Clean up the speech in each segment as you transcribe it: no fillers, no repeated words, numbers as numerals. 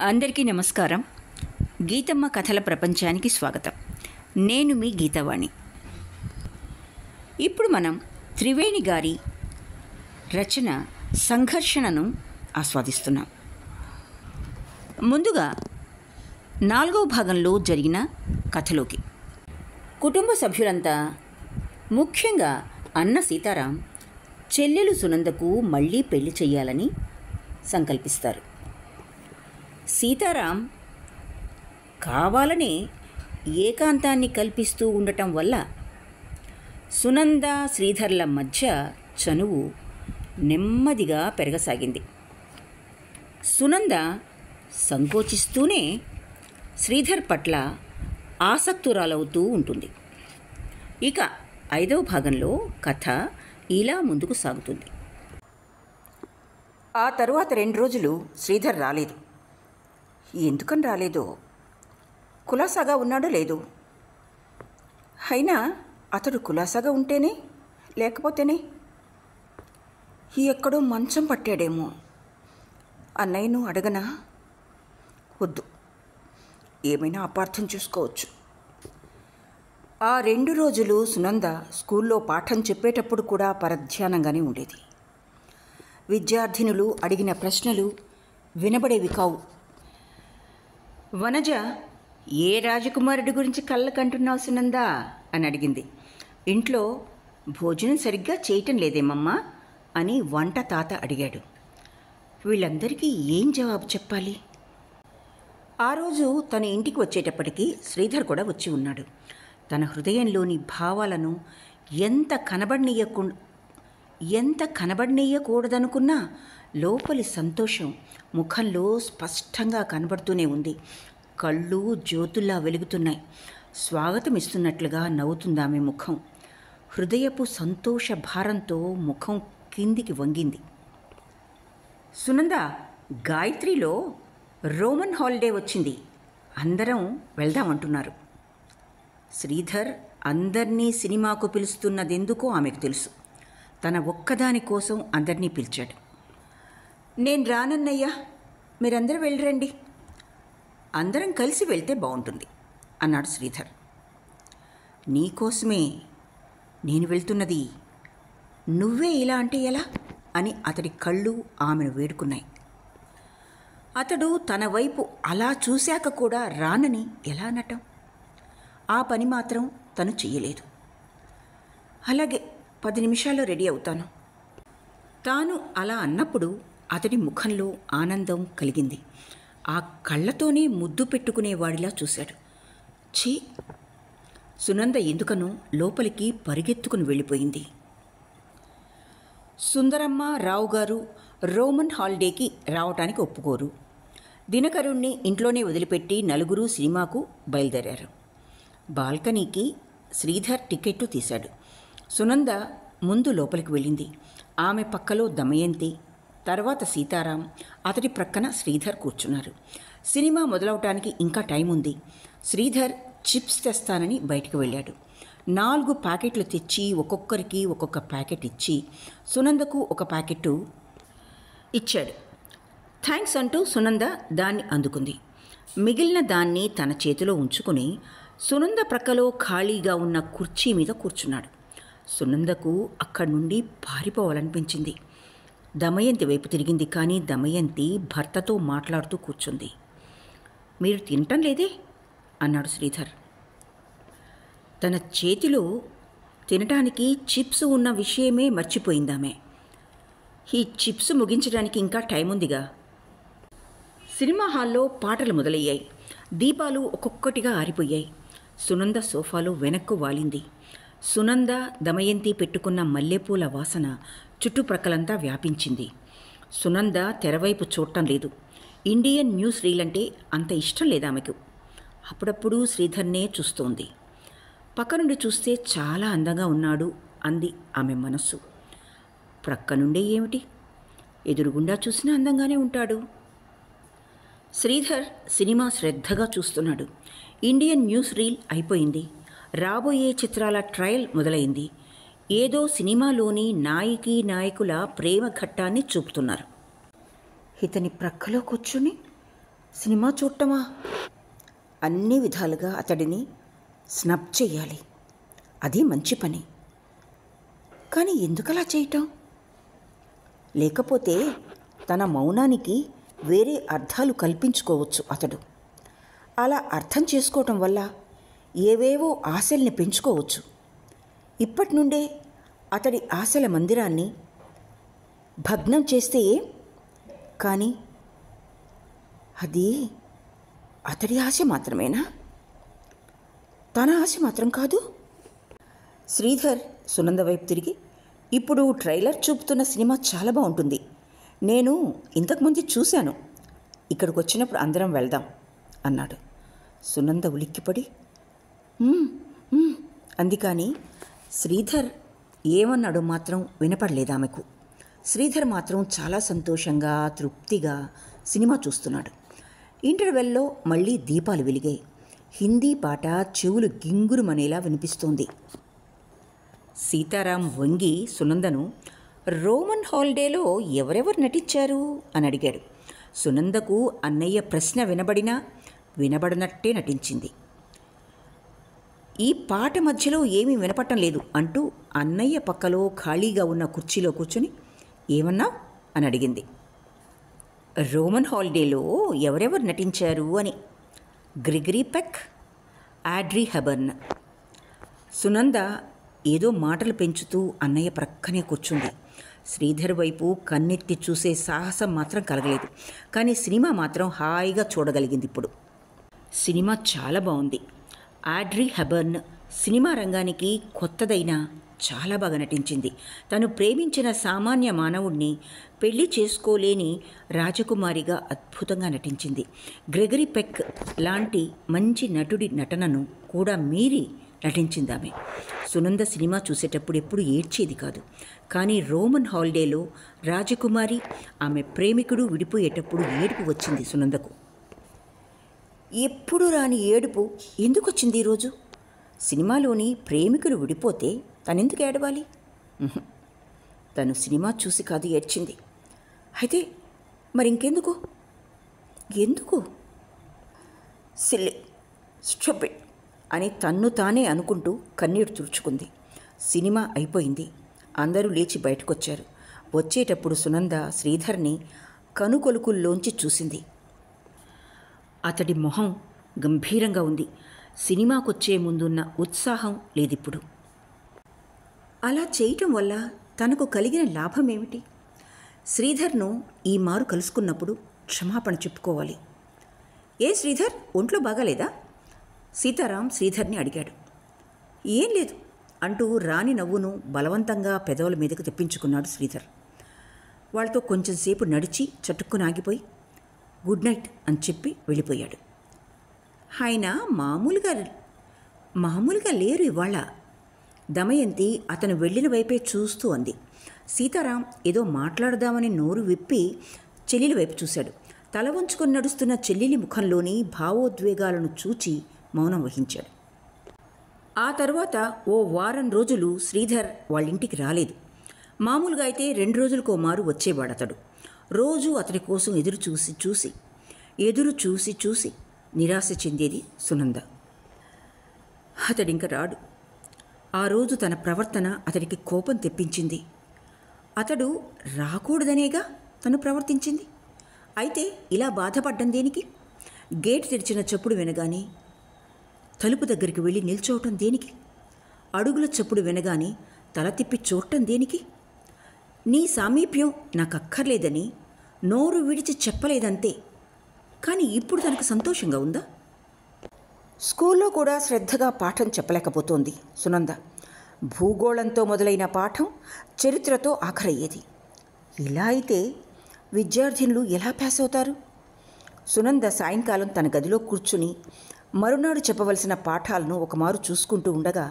అందరికీ నమస్కారం. గీతమ్మ కథల ప్రపంచానికి స్వాగతం. నేను మీ గీతవాణి. ఇప్పుడు మనం త్రివేణి గారి రచన సంఘర్షణను ఆస్వాదిస్తున్నాం. ముందుగా 4వ భాగంలో జరిగిన కథలోకి. కుటుంబ సభ్యులంతా, ముఖ్యంగా అన్న సీతారాం, చెల్లెలు సునందకు మళ్ళీ పెళ్లి చెయ్యాలని సంకల్పిస్తారు. సీతారాం కావాలనే ఏకాంతాన్ని కల్పిస్తూ ఉండటం వల్ల సునంద శ్రీధర్ల మధ్య చనువు నెమ్మదిగా పెరగసాగింది. సునంద సంకోచిస్తూనే శ్రీధర్ పట్ల ఆసక్తురాలవుతూ ఉంటుంది. ఇక 5వ భాగంలో కథ ఇలా ముందుకు సాగుతుంది. ఆ తరువాత 2 రోజులు శ్రీధర్ రాలేదు. ఎందుకని రాలేదో, కులాసాగా ఉన్నాడో లేదో. అయినా అతడు కులాసాగా ఉంటేనే, లేకపోతేనే ఎక్కడో మంచం పట్టాడేమో. అన్నయ్యను అడగనా? వద్దు, ఏమైనా అపార్థం చూసుకోవచ్చు. ఆ 2 రోజులు సునంద స్కూల్లో పాఠం చెప్పేటప్పుడు కూడా పరధ్యానంగానే ఉండేది. విద్యార్థినులు అడిగిన ప్రశ్నలు వినబడేవి కావు. వనజ, ఏ రాజకుమారుడి గురించి కళ్ళకంటున్నావు సునందా అని అడిగింది. ఇంట్లో భోజనం సరిగ్గా చేయటం లేదేమమ్మా అని వంట తాత అడిగాడు. వీళ్ళందరికీ ఏం జవాబు చెప్పాలి? ఆ రోజు తన ఇంటికి వచ్చేటప్పటికి శ్రీధర్ కూడా వచ్చి ఉన్నాడు. తన హృదయంలోని భావాలను ఎంత కనబడనీయకూడదనుకున్నా లోపలి సంతోషం ముఖంలో స్పష్టంగా కనబడుతూనే ఉంది. కళ్ళు జ్యోతుల్లా వెలుగుతున్నాయి. స్వాగతం ఇస్తున్నట్లుగా నవ్వుతుందామె ముఖం. హృదయపు సంతోష భారంతో ముఖం కిందికి వంగింది. సునంద, గాయత్రిలో రోమన్ హాలిడే వచ్చింది, అందరం వెళ్దామంటున్నారు. శ్రీధర్ అందర్నీ సినిమాకు పిలుస్తున్నదెందుకో ఆమెకు తెలుసు. తన ఒక్కదాని కోసం అందరినీ పిలిచాడు. నేను రానన్నయ్యా, మీరందరూ వెళ్ళిరండి, అందరం కలిసి వెళ్తే బాగుంటుంది అన్నాడు శ్రీధర్. నీకోసమే నేను వెళ్తున్నది, నువ్వే ఇలా అంటే ఎలా అని అతడి కళ్ళు ఆమెను వేడుకున్నాయి. అతడు తన వైపు అలా చూశాక కూడా రానని ఎలా అనటం? ఆ పని మాత్రం తను చెయ్యలేదు. అలాగే 10 నిమిషాల్లో రెడీ అవుతాను. తాను అలా అన్నప్పుడు అతడి ముఖంలో ఆనందం కలిగింది. ఆ కళ్ళతోనే ముద్దు పెట్టుకునేవాడిలా చూశాడు. ఛీ! సునంద ఎందుకనో లోపలికి పరిగెత్తుకుని వెళ్ళిపోయింది. సుందరమ్మ, రావు గారు రోమన్ హాలిడేకి రావటానికి ఒప్పుకోరు. దినకరుణ్ణి ఇంట్లోనే వదిలిపెట్టి నలుగురు సినిమాకు బయలుదేరారు. బాల్కనీకి శ్రీధర్ టికెట్టు తీశాడు. సునంద ముందు లోపలికి వెళ్ళింది. ఆమె పక్కలో దమయంతి, తర్వాత సీతారాం, అతడి ప్రక్కన శ్రీధర్ కూర్చున్నారు. సినిమా మొదలవటానికి ఇంకా టైం ఉంది. శ్రీధర్ చిప్స్ తెస్తానని బయటకు వెళ్ళాడు. 4 ప్యాకెట్లు తెచ్చి ఒక్కొక్కరికి ఒక్కొక్క ప్యాకెట్ ఇచ్చి సునందకు ఒక ప్యాకెట్టు ఇచ్చాడు. థ్యాంక్స్ అంటూ సునంద దాన్ని అందుకుంది. మిగిలిన దాన్ని తన చేతిలో ఉంచుకుని సునంద ప్రక్కలో ఖాళీగా ఉన్న కుర్చీ మీద కూర్చున్నాడు. సునందకు అక్కడి నుండి పారిపోవాలనిపించింది. దమయంతి వైపు తిరిగింది. కానీ దమయంతి భర్తతో మాట్లాడుతూ కూర్చుంది. మీరు తినటం లేదే అన్నాడు శ్రీధర్. తన చేతిలో తినటానికి చిప్స్ ఉన్న విషయమే మర్చిపోయిందామె. ఈ చిప్స్ ముగించడానికి ఇంకా టైం ఉందిగా. సినిమా హాల్లో పాటలు మొదలయ్యాయి. దీపాలు ఒక్కొక్కటిగా ఆరిపోయాయి. సునంద సోఫాలో వెనక్కు వాలింది. సునంద, దమయంతి పెట్టుకున్న మల్లెపూల వాసన చుట్టుప్రక్కలంతా వ్యాపించింది. సునంద తెరవైపు చూడటం లేదు. ఇండియన్ న్యూస్ రీల్ అంటే అంత ఇష్టం లేదామెకు. అప్పుడప్పుడు శ్రీధర్నే చూస్తోంది. పక్క నుండి చూస్తే చాలా అందంగా ఉన్నాడు అంది ఆమె మనస్సు. ప్రక్క నుండే ఏమిటి, ఎదురుగుండా చూసినా అందంగానే ఉంటాడు. శ్రీధర్ సినిమా శ్రద్ధగా చూస్తున్నాడు. ఇండియన్ న్యూస్ రీల్ అయిపోయింది. రాబోయే చిత్రాల ట్రయల్ మొదలైంది. ఏదో సినిమాలోని నాయకీ నాయకుల ప్రేమ ఘట్టాన్ని చూపుతున్నారు. ఇతని ప్రక్కలో కూర్చుని సినిమా చూడటమా? అన్ని విధాలుగా అతడిని స్నబ్ చెయ్యాలి. అది మంచి పని. కానీ ఎందుకలా చేయటం? లేకపోతే తన మౌనానికి వేరే అర్థాలు కల్పించుకోవచ్చు అతడు. అలా అర్థం చేసుకోవటం వల్ల ఏవేవో ఆశల్ని పెంచుకోవచ్చు. ఇప్పటి నుండే అతడి ఆశల మందిరాన్ని భగ్నం చేస్తే ఏం? కానీ అది అతడి ఆశ మాత్రమేనా? తన ఆశ మాత్రం కాదు. శ్రీధర్ సునంద వైపు తిరిగి, ఇప్పుడు ట్రైలర్ చూపుతున్న సినిమా చాలా బాగుంటుంది. నేను ఇంతకుముందు చూశాను. ఇక్కడికి వచ్చినప్పుడు అందరం వెళ్దాం అన్నాడు. సునంద ఉలిక్కిపడి అంది. కానీ శ్రీధర్ ఏమన్నాడో మాత్రం వినపడలేదు ఆమెకు. శ్రీధర్ మాత్రం చాలా సంతోషంగా తృప్తిగా సినిమా చూస్తున్నాడు. ఇంటర్వెల్లో మళ్ళీ దీపాలు వెలిగాయి. హిందీ పాట చెవులు గింగురుమనేలా వినిపిస్తోంది. సీతారాం వంగి సునందను, రోమన్ హాలిడేలో ఎవరెవరు నటించారు అని అడిగాడు. సునందకు అన్నయ్య ప్రశ్న వినబడినా వినబడినట్టే నటించింది. ఈ పాట మధ్యలో ఏమీ వినపట్టం లేదు అంటూ అన్నయ్య పక్కలో ఖాళీగా ఉన్న కుర్చీలో కూర్చొని, ఏమన్నావు అని అడిగింది. రోమన్ హాలిడేలో ఎవరెవరు నటించారు అని. Gregory Peck, Audrey Hepburn. Sunanda ఏదో మాటలు పెంచుతూ అన్నయ్య ప్రక్కనే కూర్చుంది. శ్రీధర్ వైపు కన్నెత్తి చూసే సాహసం మాత్రం కలగలేదు. కానీ సినిమా మాత్రం హాయిగా చూడగలిగింది. ఇప్పుడు సినిమా చాలా బాగుంది. ఆడ్రీ హెబర్న్ సినిమా రంగానికి కొత్తదైనా చాలా బాగా నటించింది. తను ప్రేమించిన సామాన్య మానవుడిని పెళ్లి చేసుకోలేని రాజకుమారిగా అద్భుతంగా నటించింది. గ్రెగరీ పెక్ లాంటి మంచి నటుడి నటనను కూడా మీరి నటించింది ఆమె. సునంద సినిమా చూసేటప్పుడు ఎప్పుడు ఏడ్చేది కాదు. కానీ రోమన్ హాలిడేలో రాజకుమారి ఆమె ప్రేమికుడు విడిపోయేటప్పుడు ఏడుపు వచ్చింది సునందకు. ఎప్పుడు రాని ఏడుపు ఎందుకు వచ్చింది ఈరోజు? సినిమాలోని ప్రేమికులు విడిపోతే తనెందుకు ఏడవాలి? తను సినిమా చూసి కాదు ఏడ్చింది. అయితే మరి ఇంకెందుకు? ఎందుకు? సిల్లీ, స్టూపిడ్ అని తన్ను తానే అనుకుంటూ కన్నీరు తుడుచుకుంది. సినిమా అయిపోయింది. అందరూ లేచి బయటకొచ్చారు. వచ్చేటప్పుడు సునంద శ్రీధర్ని కనుకొలుకుల్లోంచి చూసింది. అతడి మొహం గంభీరంగా ఉంది. సినిమాకొచ్చే ముందున్న ఉత్సాహం లేదిప్పుడు. అలా చేయటం వల్ల తనకు కలిగిన లాభం ఏమిటి? శ్రీధర్ను ఈ మారు కలుసుకున్నప్పుడు క్షమాపణ చెప్పుకోవాలి. ఏ శ్రీధర్, ఒంట్లో బాగాలేదా? సీతారాం శ్రీధర్ని అడిగాడు. ఏం లేదు అంటూ రాని నవ్వును బలవంతంగా పెదవుల మీదకు తెప్పించుకున్నాడు శ్రీధర్. వాళ్ళతో కొంచెంసేపు నడిచి చటుక్కున ఆగిపోయి గుడ్ నైట్ అని చెప్పి వెళ్ళిపోయాడు. ఆయన మామూలుగా లేరు ఇవాళ. దమయంతి అతను వెళ్ళిన వైపే చూస్తూ అంది. సీతారాం ఏదో మాట్లాడదామని నోరు విప్పి చెల్లెలి వైపు చూశాడు. తల వంచుకొని నడుస్తున్న చెల్లెలి ముఖంలోని భావోద్వేగాలను చూచి మౌనం వహించాడు. ఆ తర్వాత ఓ వారం రోజులు శ్రీధర్ వాళ్ళింటికి రాలేదు. మామూలుగా అయితే 2 రోజులకో మారు వచ్చేవాడు అతడు. రోజు అతడి కోసం ఎదురు చూసి నిరాశ చెందేది సునంద. అతడింక రాడు. ఆ రోజు తన ప్రవర్తన అతడికి కోపం తెప్పించింది. అతడు రాకూడదనేగా తను ప్రవర్తించింది. అయితే ఇలా బాధపడ్డం దేనికి? గేట్ తెరిచిన చప్పుడు వినగానే తలుపు దగ్గరికి వెళ్ళి నిల్చోవటం దేనికి? అడుగుల చప్పుడు వినగానే తల తిప్పి చూడటం దేనికి? నీ సామీప్యం నాకక్కర్లేదని నోరు విడిచి చెప్పలేదంతే. కానీ ఇప్పుడు తనకు సంతోషంగా ఉందా? స్కూల్లో కూడా శ్రద్ధగా పాఠం చెప్పలేకపోతోంది సునంద. భూగోళంతో మొదలైన పాఠం చరిత్రతో ఆఖరయ్యేది. ఇలా అయితే విద్యార్థినులు ఎలా పాస్ అవుతారు? సునంద సాయంకాలం తన గదిలో కూర్చుని మరునాడు చెప్పవలసిన పాఠాలను ఒకమారు చూసుకుంటూ ఉండగా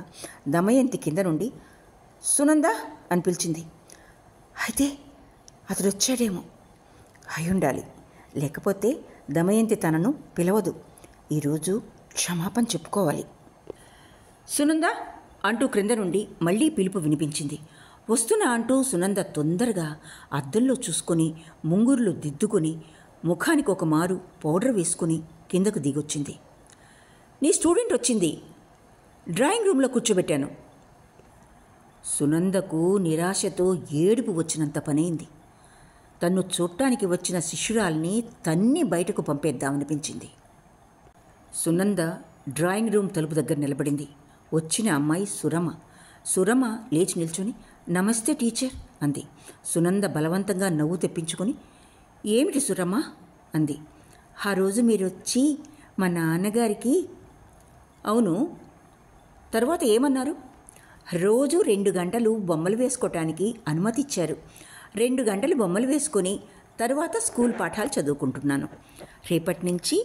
దమయంతి కింద నుండి సునంద అని పిలిచింది. అయితే అతడు వచ్చాడేమో. అయ్యుండాలి. లేకపోతే దమయంతి తనను పిలవదు. ఈరోజు క్షమాపణ చెప్పుకోవాలి. సునంద అంటూ క్రింద నుండి మళ్ళీ పిలుపు వినిపించింది. వస్తున్నా అంటూ సునంద తొందరగా అద్దంలో చూసుకొని ముంగురులు దిద్దుకొని ముఖానికి ఒక మారు పౌడర్ వేసుకుని కిందకు దిగొచ్చింది. నీ స్టూడెంట్ వచ్చింది, డ్రాయింగ్ రూమ్లో కూర్చోబెట్టాను. సునందకు నిరాశతో ఏడుపు వచ్చినంత పనైంది. తన్ను చూడటానికి వచ్చిన శిష్యురాల్ని తన్ని బయటకు పంపేద్దామనిపించింది. సునంద డ్రాయింగ్ రూమ్ తలుపు దగ్గర నిలబడింది. వచ్చిన అమ్మాయి సురమ. సురమ లేచి నిల్చుని నమస్తే టీచర్ అంది. సునంద బలవంతంగా నవ్వు తెప్పించుకొని ఏమిటి సురమ అంది. ఆ రోజు మీరు వచ్చి మా నాన్నగారికి. అవును, తర్వాత ఏమన్నారు? రోజు 2 గంటలు బొమ్మలు వేసుకోవటానికి అనుమతి ఇచ్చారు. 2 గంటలు బొమ్మలు వేసుకొని తర్వాత స్కూల్ పాఠాలు చదువుకుంటున్నాను. రేపటి నుంచి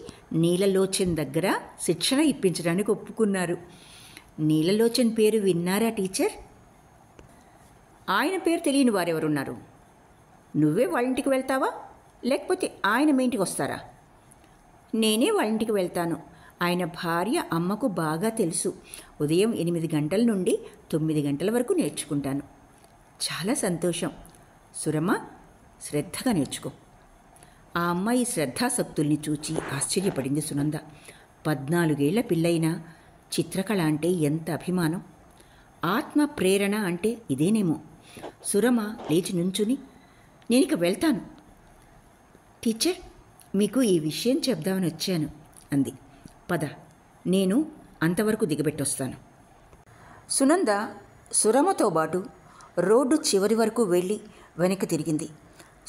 నీలలోచన్ దగ్గర శిక్షణ ఇప్పించడానికి ఒప్పుకున్నారు. నీలలోచన్ పేరు విన్నారా టీచర్? ఆయన పేరు తెలియని వారెవరున్నారు? నువ్వే వాళ్ళ ఇంటికి వెళ్తావా, లేకపోతే ఆయన మీ ఇంటికి వస్తారా? నేనే వాళ్ళ ఇంటికి వెళ్తాను. ఆయన భార్య అమ్మకు బాగా తెలుసు. ఉదయం 8 గంటల నుండి 9 గంటల వరకు నేర్చుకుంటాను. చాలా సంతోషం సురమ, శ్రద్ధగా నేర్చుకో. ఆ అమ్మాయి శ్రద్ధాసక్తుల్ని చూచి ఆశ్చర్యపడింది సునంద. 14 ఏళ్ల పిల్లైనా చిత్రకళ అంటే ఎంత అభిమానం. ఆత్మ ప్రేరణ అంటే ఇదేనేమో. సురమ లేచి నుంచుని నేనిక వెళ్తాను టీచర్, మీకు ఈ విషయం చెప్దామని వచ్చాను అంది. పద, నేను అంతవరకు దిగబెట్టొస్తాను. సునంద సురమతో పాటు రోడ్డు చివరి వరకు వెళ్ళి వెనక్కి తిరిగింది.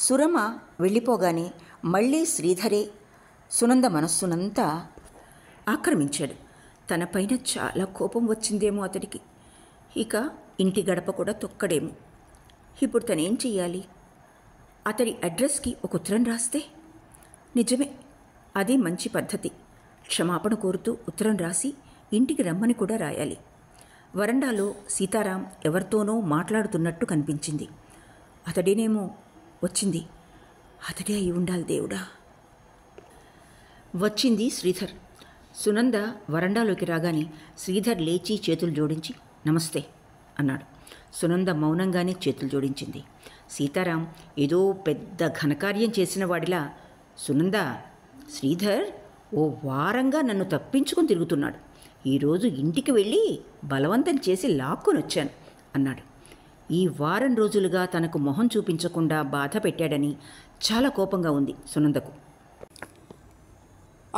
సురమ వెళ్ళిపోగానే మళ్ళీ శ్రీధరే సునంద మనస్సునంతా ఆక్రమించాడు. తనపైన చాలా కోపం వచ్చిందేమో అతడికి. ఇక ఇంటి గడప కూడా తొక్కడేమో. ఇప్పుడు తనేం చెయ్యాలి? అతడి అడ్రస్కి ఒక ఉత్తరం రాస్తే? నిజమే, అది మంచి పద్ధతి. క్షమాపణ కోరుతూ ఉత్తరం రాసి ఇంటికి రమ్మని కూడా రాయాలి. వరండాలో సీతారాం ఎవరితోనో మాట్లాడుతున్నట్టు కనిపించింది. అతడేనేమో వచ్చింది. అతడే అయి ఉండాలి దేవుడా. వచ్చింది శ్రీధర్. సునంద వరండాలోకి రాగానే శ్రీధర్ లేచి చేతులు జోడించి నమస్తే అన్నాడు. సునంద మౌనంగానే చేతులు జోడించింది. సీతారాం ఏదో పెద్ద ఘనకార్యం చేసిన వాడిలా, సునంద, శ్రీధర్ ఓ వారంగా నన్ను తప్పించుకొని తిరుగుతున్నాడు. ఈరోజు ఇంటికి వెళ్ళి బలవంతం చేసి లాక్కొని వచ్చాను అన్నాడు. ఈ వారం రోజులుగా తనకు మొహం చూపించకుండా బాధ పెట్టాడని చాలా కోపంగా ఉంది సునందకు.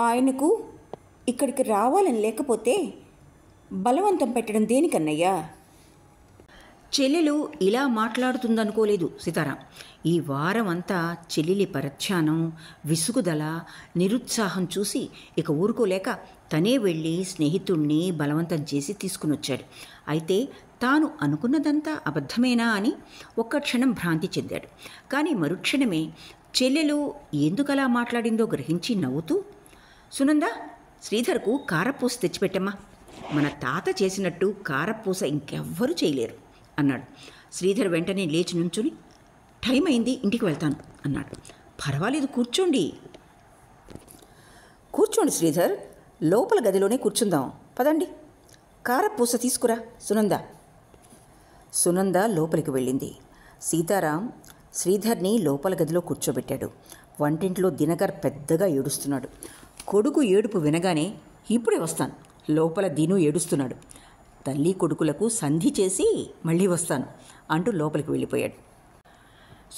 ఆయనకు ఇక్కడికి రావాలని లేకపోతే బలవంతం పెట్టడం దేనికన్నయ్యా? చెల్లెలు ఇలా మాట్లాడుతుందనుకోలేదు సీతారాం. ఈ వారం అంతా చెల్లెలి పరధ్యానం, విసుగుదల, నిరుత్సాహం చూసి ఇక ఊరుకోలేక తనే వెళ్ళి స్నేహితుణ్ణి బలవంతం చేసి తీసుకుని వచ్చాడు. అయితే తాను అనుకున్నదంతా అబద్ధమేనా అని ఒక్క క్షణం భ్రాంతి చెందాడు. కానీ మరుక్షణమే చెల్లెలు ఎందుకలా మాట్లాడిందో గ్రహించి నవ్వుతూ, సునంద, శ్రీధర్కు కారపూస తెచ్చిపెట్టమ్మా. మన తాత చేసినట్టు కారపూస ఇంకెవ్వరూ చేయలేరు అన్నాడు. శ్రీధర్ వెంటనే లేచి నుంచుని టైం అయింది, ఇంటికి వెళ్తాను అన్నాడు. పర్వాలేదు, కూర్చోండి శ్రీధర్, లోపల గదిలోనే కూర్చుందాం. పదండి, కారపూస తీసుకురా సునంద. సునంద లోపలికి వెళ్ళింది. సీతారాం శ్రీధర్ని లోపల గదిలో కూర్చోబెట్టాడు. వంటింట్లో దినకర్ పెద్దగా ఏడుస్తున్నాడు. కొడుకు ఏడుపు వినగానే ఇప్పుడే వస్తాను, లోపల దీను ఏడుస్తున్నాడు. తల్లి కొడుకులకు సంధి చేసి మళ్ళీ వస్తాను అంటూ లోపలికి వెళ్ళిపోయాడు.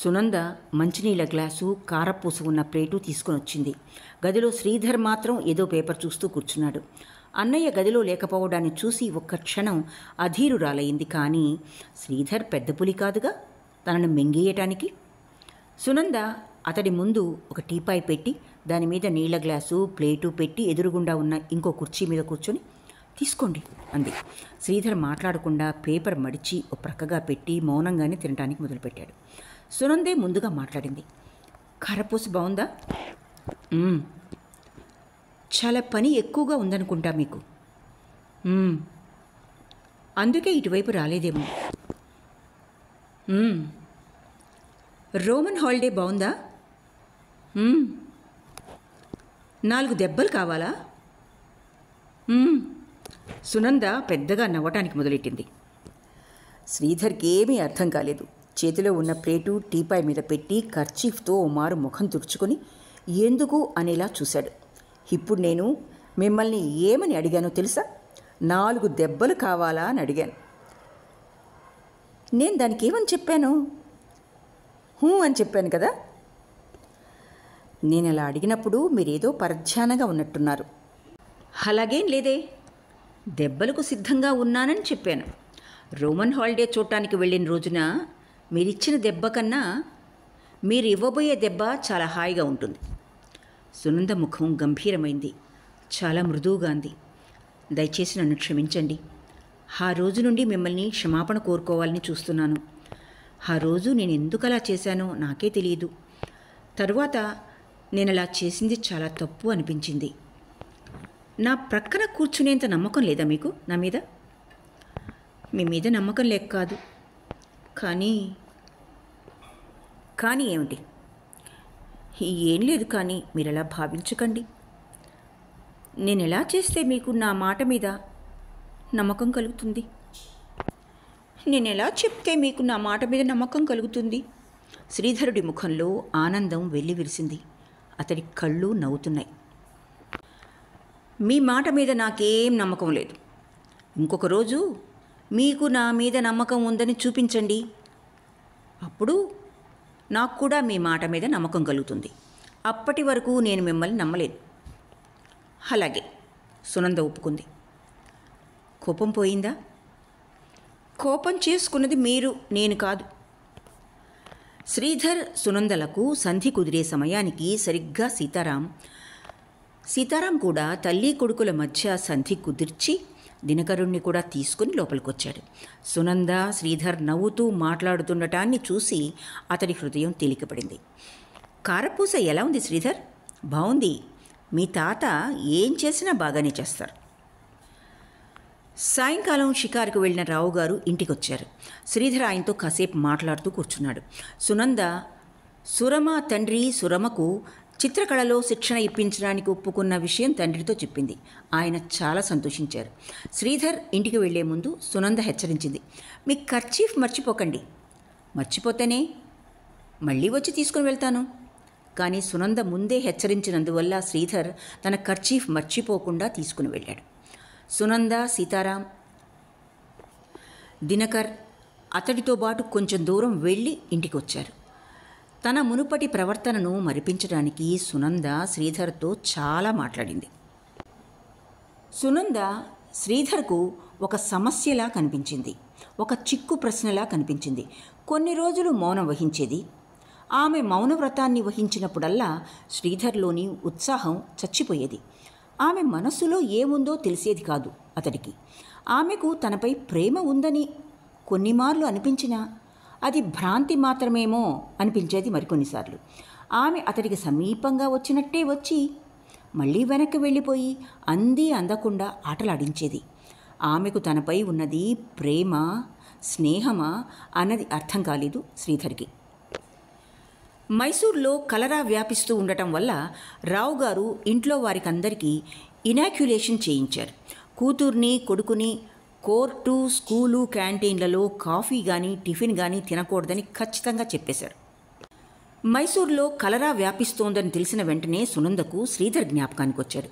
సునంద మంచినీళ్ళ గ్లాసు, కారపూస ఉన్న ప్లేటు తీసుకొని వచ్చింది. గదిలో శ్రీధర్ మాత్రం ఏదో పేపర్ చూస్తూ కూర్చున్నాడు. అన్నయ్య గదిలో లేకపోవడాన్ని చూసి ఒక్క క్షణం అధీరురాలయ్యింది. కానీ శ్రీధర్ పెద్ద పులి కాదుగా తనను మింగేయటానికి. సునంద అతడి ముందు ఒక టీపాయ్ పెట్టి దాని మీద నీళ్ల గ్లాసు, ప్లేటు పెట్టి ఎదురుగుండా ఉన్న ఇంకో కుర్చీ మీద కూర్చొని తీసుకోండి అంది. శ్రీధర్ మాట్లాడకుండా పేపర్ మడిచి ఓ ప్రక్కగా పెట్టి మౌనంగానే తినడానికి మొదలుపెట్టాడు. సునందే ముందుగా మాట్లాడింది. కారపూస బాగుందా? చాలా పని ఎక్కువగా ఉందనుకుంటా మీకు. అందుకే ఇటువైపు రాలేదేమో. రోమన్ హాలిడే బాగుందా? 4 దెబ్బలు కావాలా? సునంద పెద్దగా నవ్వటానికి మొదలెట్టింది. శ్రీధర్కి ఏమీ అర్థం కాలేదు. చేతిలో ఉన్న ప్లేటు టీపాయ్ మీద పెట్టి కర్చీఫ్తో ఓ మారు ముఖం తుడుచుకొని ఎందుకు అనేలా చూశాడు. ఇప్పుడు నేను మిమ్మల్ని ఏమని అడిగానో తెలుసా? 4 దెబ్బలు కావాలా అని అడిగాను. నేను దానికి ఏమని చెప్పాను? అని చెప్పాను కదా. నేను అలా అడిగినప్పుడు మీరేదో పరధ్యానంగా ఉన్నట్టున్నారు. అలాగేం లేదే, దెబ్బలకు సిద్ధంగా ఉన్నానని చెప్పాను. రోమన్ హాలిడే చూడటానికి వెళ్ళిన రోజున మీరిచ్చిన దెబ్బ కన్నా మీరు ఇవ్వబోయే దెబ్బ చాలా హాయిగా ఉంటుంది. సునంద ముఖం గంభీరమైంది, చాలా మృదువుగా అంది. దయచేసి నన్ను క్షమించండి. ఆ రోజు నుండి మిమ్మల్ని క్షమాపణ కోరుకోవాలని చూస్తున్నాను. ఆ రోజు నేను ఎందుకు అలా చేశానో నాకే తెలియదు. తరువాత నేను అలా చేసింది చాలా తప్పు అనిపించింది. నా ప్రక్కన కూర్చునేంత నమ్మకం లేదా మీకు నా మీద? మీ మీద నమ్మకం లేక కాదు, కానీ ఏమిటి? ఏం లేదు, కానీ మీరు అలా భావించకండి. నేను ఎలా చేస్తే మీకు నా మాట మీద నమ్మకం కలుగుతుంది? నేను ఎలా చెప్తే మీకు నా మాట మీద నమ్మకం కలుగుతుంది? శ్రీధరుడి ముఖంలో ఆనందం వెల్లివిరిసింది. అతడి కళ్ళు నవ్వుతున్నాయి. మీ మాట మీద నాకేం నమ్మకం లేదు. ఇంకొక రోజు మీకు నా మీద నమ్మకం ఉందని చూపించండి. అప్పుడు నాకు కూడా మీ మాట మీద నమ్మకం కలుగుతుంది. అప్పటి వరకు నేను మిమ్మల్ని నమ్మలేను. అలాగే, సునంద ఒప్పుకుంది. కోపం పోయిందా? కోపం చేసుకున్నది మీరు, నేను కాదు. శ్రీధర్ సునందలకు సంధి కుదిరే సమయానికి సరిగ్గా సీతారాం కూడా తల్లి కొడుకుల మధ్య సంధి కుదిర్చి దినకరుణ్ణి కూడా తీసుకుని లోపలికొచ్చాడు. సునంద, శ్రీధర్ నవ్వుతూ మాట్లాడుతుండటాన్ని చూసి అతడి హృదయం తేలికపడింది. కారపూస ఎలా ఉంది శ్రీధర్? బాగుంది. మీ తాత ఏం చేసినా బాగానే చేస్తారు. సాయంకాలం షికారుకు వెళ్ళిన రావుగారు ఇంటికొచ్చారు. శ్రీధర్ ఆయనతో కాసేపు మాట్లాడుతూ కూర్చున్నాడు. సునంద సురమ తండ్రి సురమకు చిత్రకళలో శిక్షణ ఇప్పించడానికి ఒప్పుకున్న విషయం తండ్రితో చెప్పింది. ఆయన చాలా సంతోషించారు. శ్రీధర్ ఇంటికి వెళ్లే ముందు సునంద హెచ్చరించింది, మీ కర్చీఫ్ మర్చిపోకండి. మర్చిపోతేనే మళ్ళీ వచ్చి తీసుకుని వెళ్తాను. కానీ సునంద ముందే హెచ్చరించినందువల్ల శ్రీధర్ తన కర్చీఫ్ మర్చిపోకుండా తీసుకుని వెళ్ళాడు. సునంద, సీతారాం, దినకర్ అతడితో పాటు కొంచెం దూరం వెళ్ళి ఇంటికి వచ్చారు. తన మునుపటి ప్రవర్తనను మరిపించడానికి సునంద శ్రీధర్తో చాలా మాట్లాడింది. సునంద శ్రీధర్కు ఒక సమస్యలా కనిపించింది, ఒక చిక్కు ప్రశ్నలా కనిపించింది. కొన్ని రోజులు మౌనం వహించేది. ఆమె మౌనవ్రతాన్ని వహించినప్పుడల్లా శ్రీధర్లోని ఉత్సాహం చచ్చిపోయేది. ఆమె మనస్సులో ఏముందో తెలిసేది కాదు అతడికి. ఆమెకు తనపై ప్రేమ ఉందని కొన్నిమార్లు అనిపించినా అది భ్రాంతి మాత్రమేమో అనిపించేది మరికొన్నిసార్లు. ఆమె అతడికి సమీపంగా వచ్చినట్టే వచ్చి మళ్ళీ వెనక్కి వెళ్ళిపోయి అంది అందకుండా ఆటలాడించేది. ఆమెకు తనపై ఉన్నది ప్రేమ, స్నేహమా అన్నది అర్థం కాలేదు శ్రీధర్కి. మైసూర్లో కలరా వ్యాపిస్తూ ఉండటం వల్ల రావుగారు ఇంట్లో వారికందరికీ ఇనాక్యులేషన్ చేయించారు. కూతుర్ని, కొడుకుని కోర్టు, స్కూలు, క్యాంటీన్లలో కాఫీ కానీ టిఫిన్ కానీ తినకూడదని ఖచ్చితంగా చెప్పేశారు. మైసూర్లో కలరా వ్యాపిస్తోందని తెలిసిన వెంటనే సునందకు శ్రీధర్ జ్ఞాపకానికి వచ్చాడు.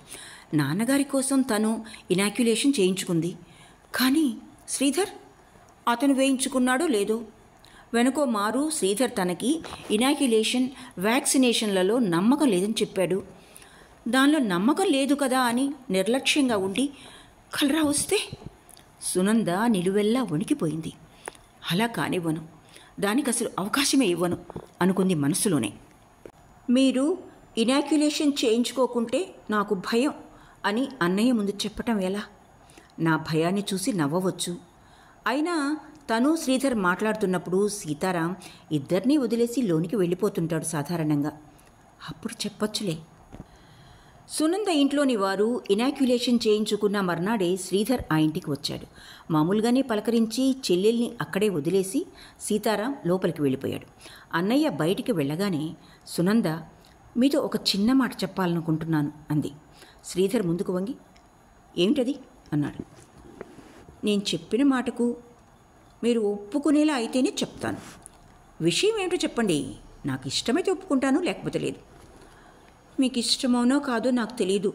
నాన్నగారి కోసం తను ఇనాక్యులేషన్ చేయించుకుంది. కానీ శ్రీధర్, అతను వేయించుకున్నాడో లేదో. వెనుకో మారు శ్రీధర్ తనకి ఇనాక్యులేషన్, వ్యాక్సినేషన్లలో నమ్మకం లేదని చెప్పాడు. దానిలో నమ్మకం లేదు కదా అని నిర్లక్ష్యంగా ఉండి కలరా వస్తే సునంద నిలువెల్లా వణికిపోయింది. అలా కానివ్వను, దానికి అసలు అవకాశమే ఇవ్వను అనుకుంది మనసులోనే. మీరు ఇనాక్యులేషన్ చేయించుకోకుంటే నాకు భయం అని అన్నయ్య ముందు చెప్పటం ఎలా? నా భయాన్ని చూసి నవ్వవచ్చు. అయినా తను శ్రీధర్ మాట్లాడుతున్నప్పుడు సీతారాం ఇద్దరినీ వదిలేసి లోనికి వెళ్ళిపోతుంటాడు సాధారణంగా. అప్పుడు చెప్పొచ్చులే. సునంద ఇంట్లోని వారు ఇనాక్యులేషన్ చేయించుకున్న మర్నాడే శ్రీధర్ ఆ ఇంటికి వచ్చాడు. మామూలుగానే పలకరించి చెల్లెల్ని అక్కడే వదిలేసి సీతారాం లోపలికి వెళ్ళిపోయాడు. అన్నయ్య బయటికి వెళ్ళగానే సునంద, మీతో ఒక చిన్న మాట చెప్పాలనుకుంటున్నాను అంది. శ్రీధర్ ముందుకు వంగి, ఏమిటది అన్నాడు. నేను చెప్పిన మాటకు మీరు ఒప్పుకునేలా అయితేనే చెప్తాను. విషయం ఏమిటో చెప్పండి. నాకు ఇష్టమైతే ఒప్పుకుంటాను, లేకపోతే లేదు. మీకు ఇష్టమోనో కాదో నాకు తెలీదు.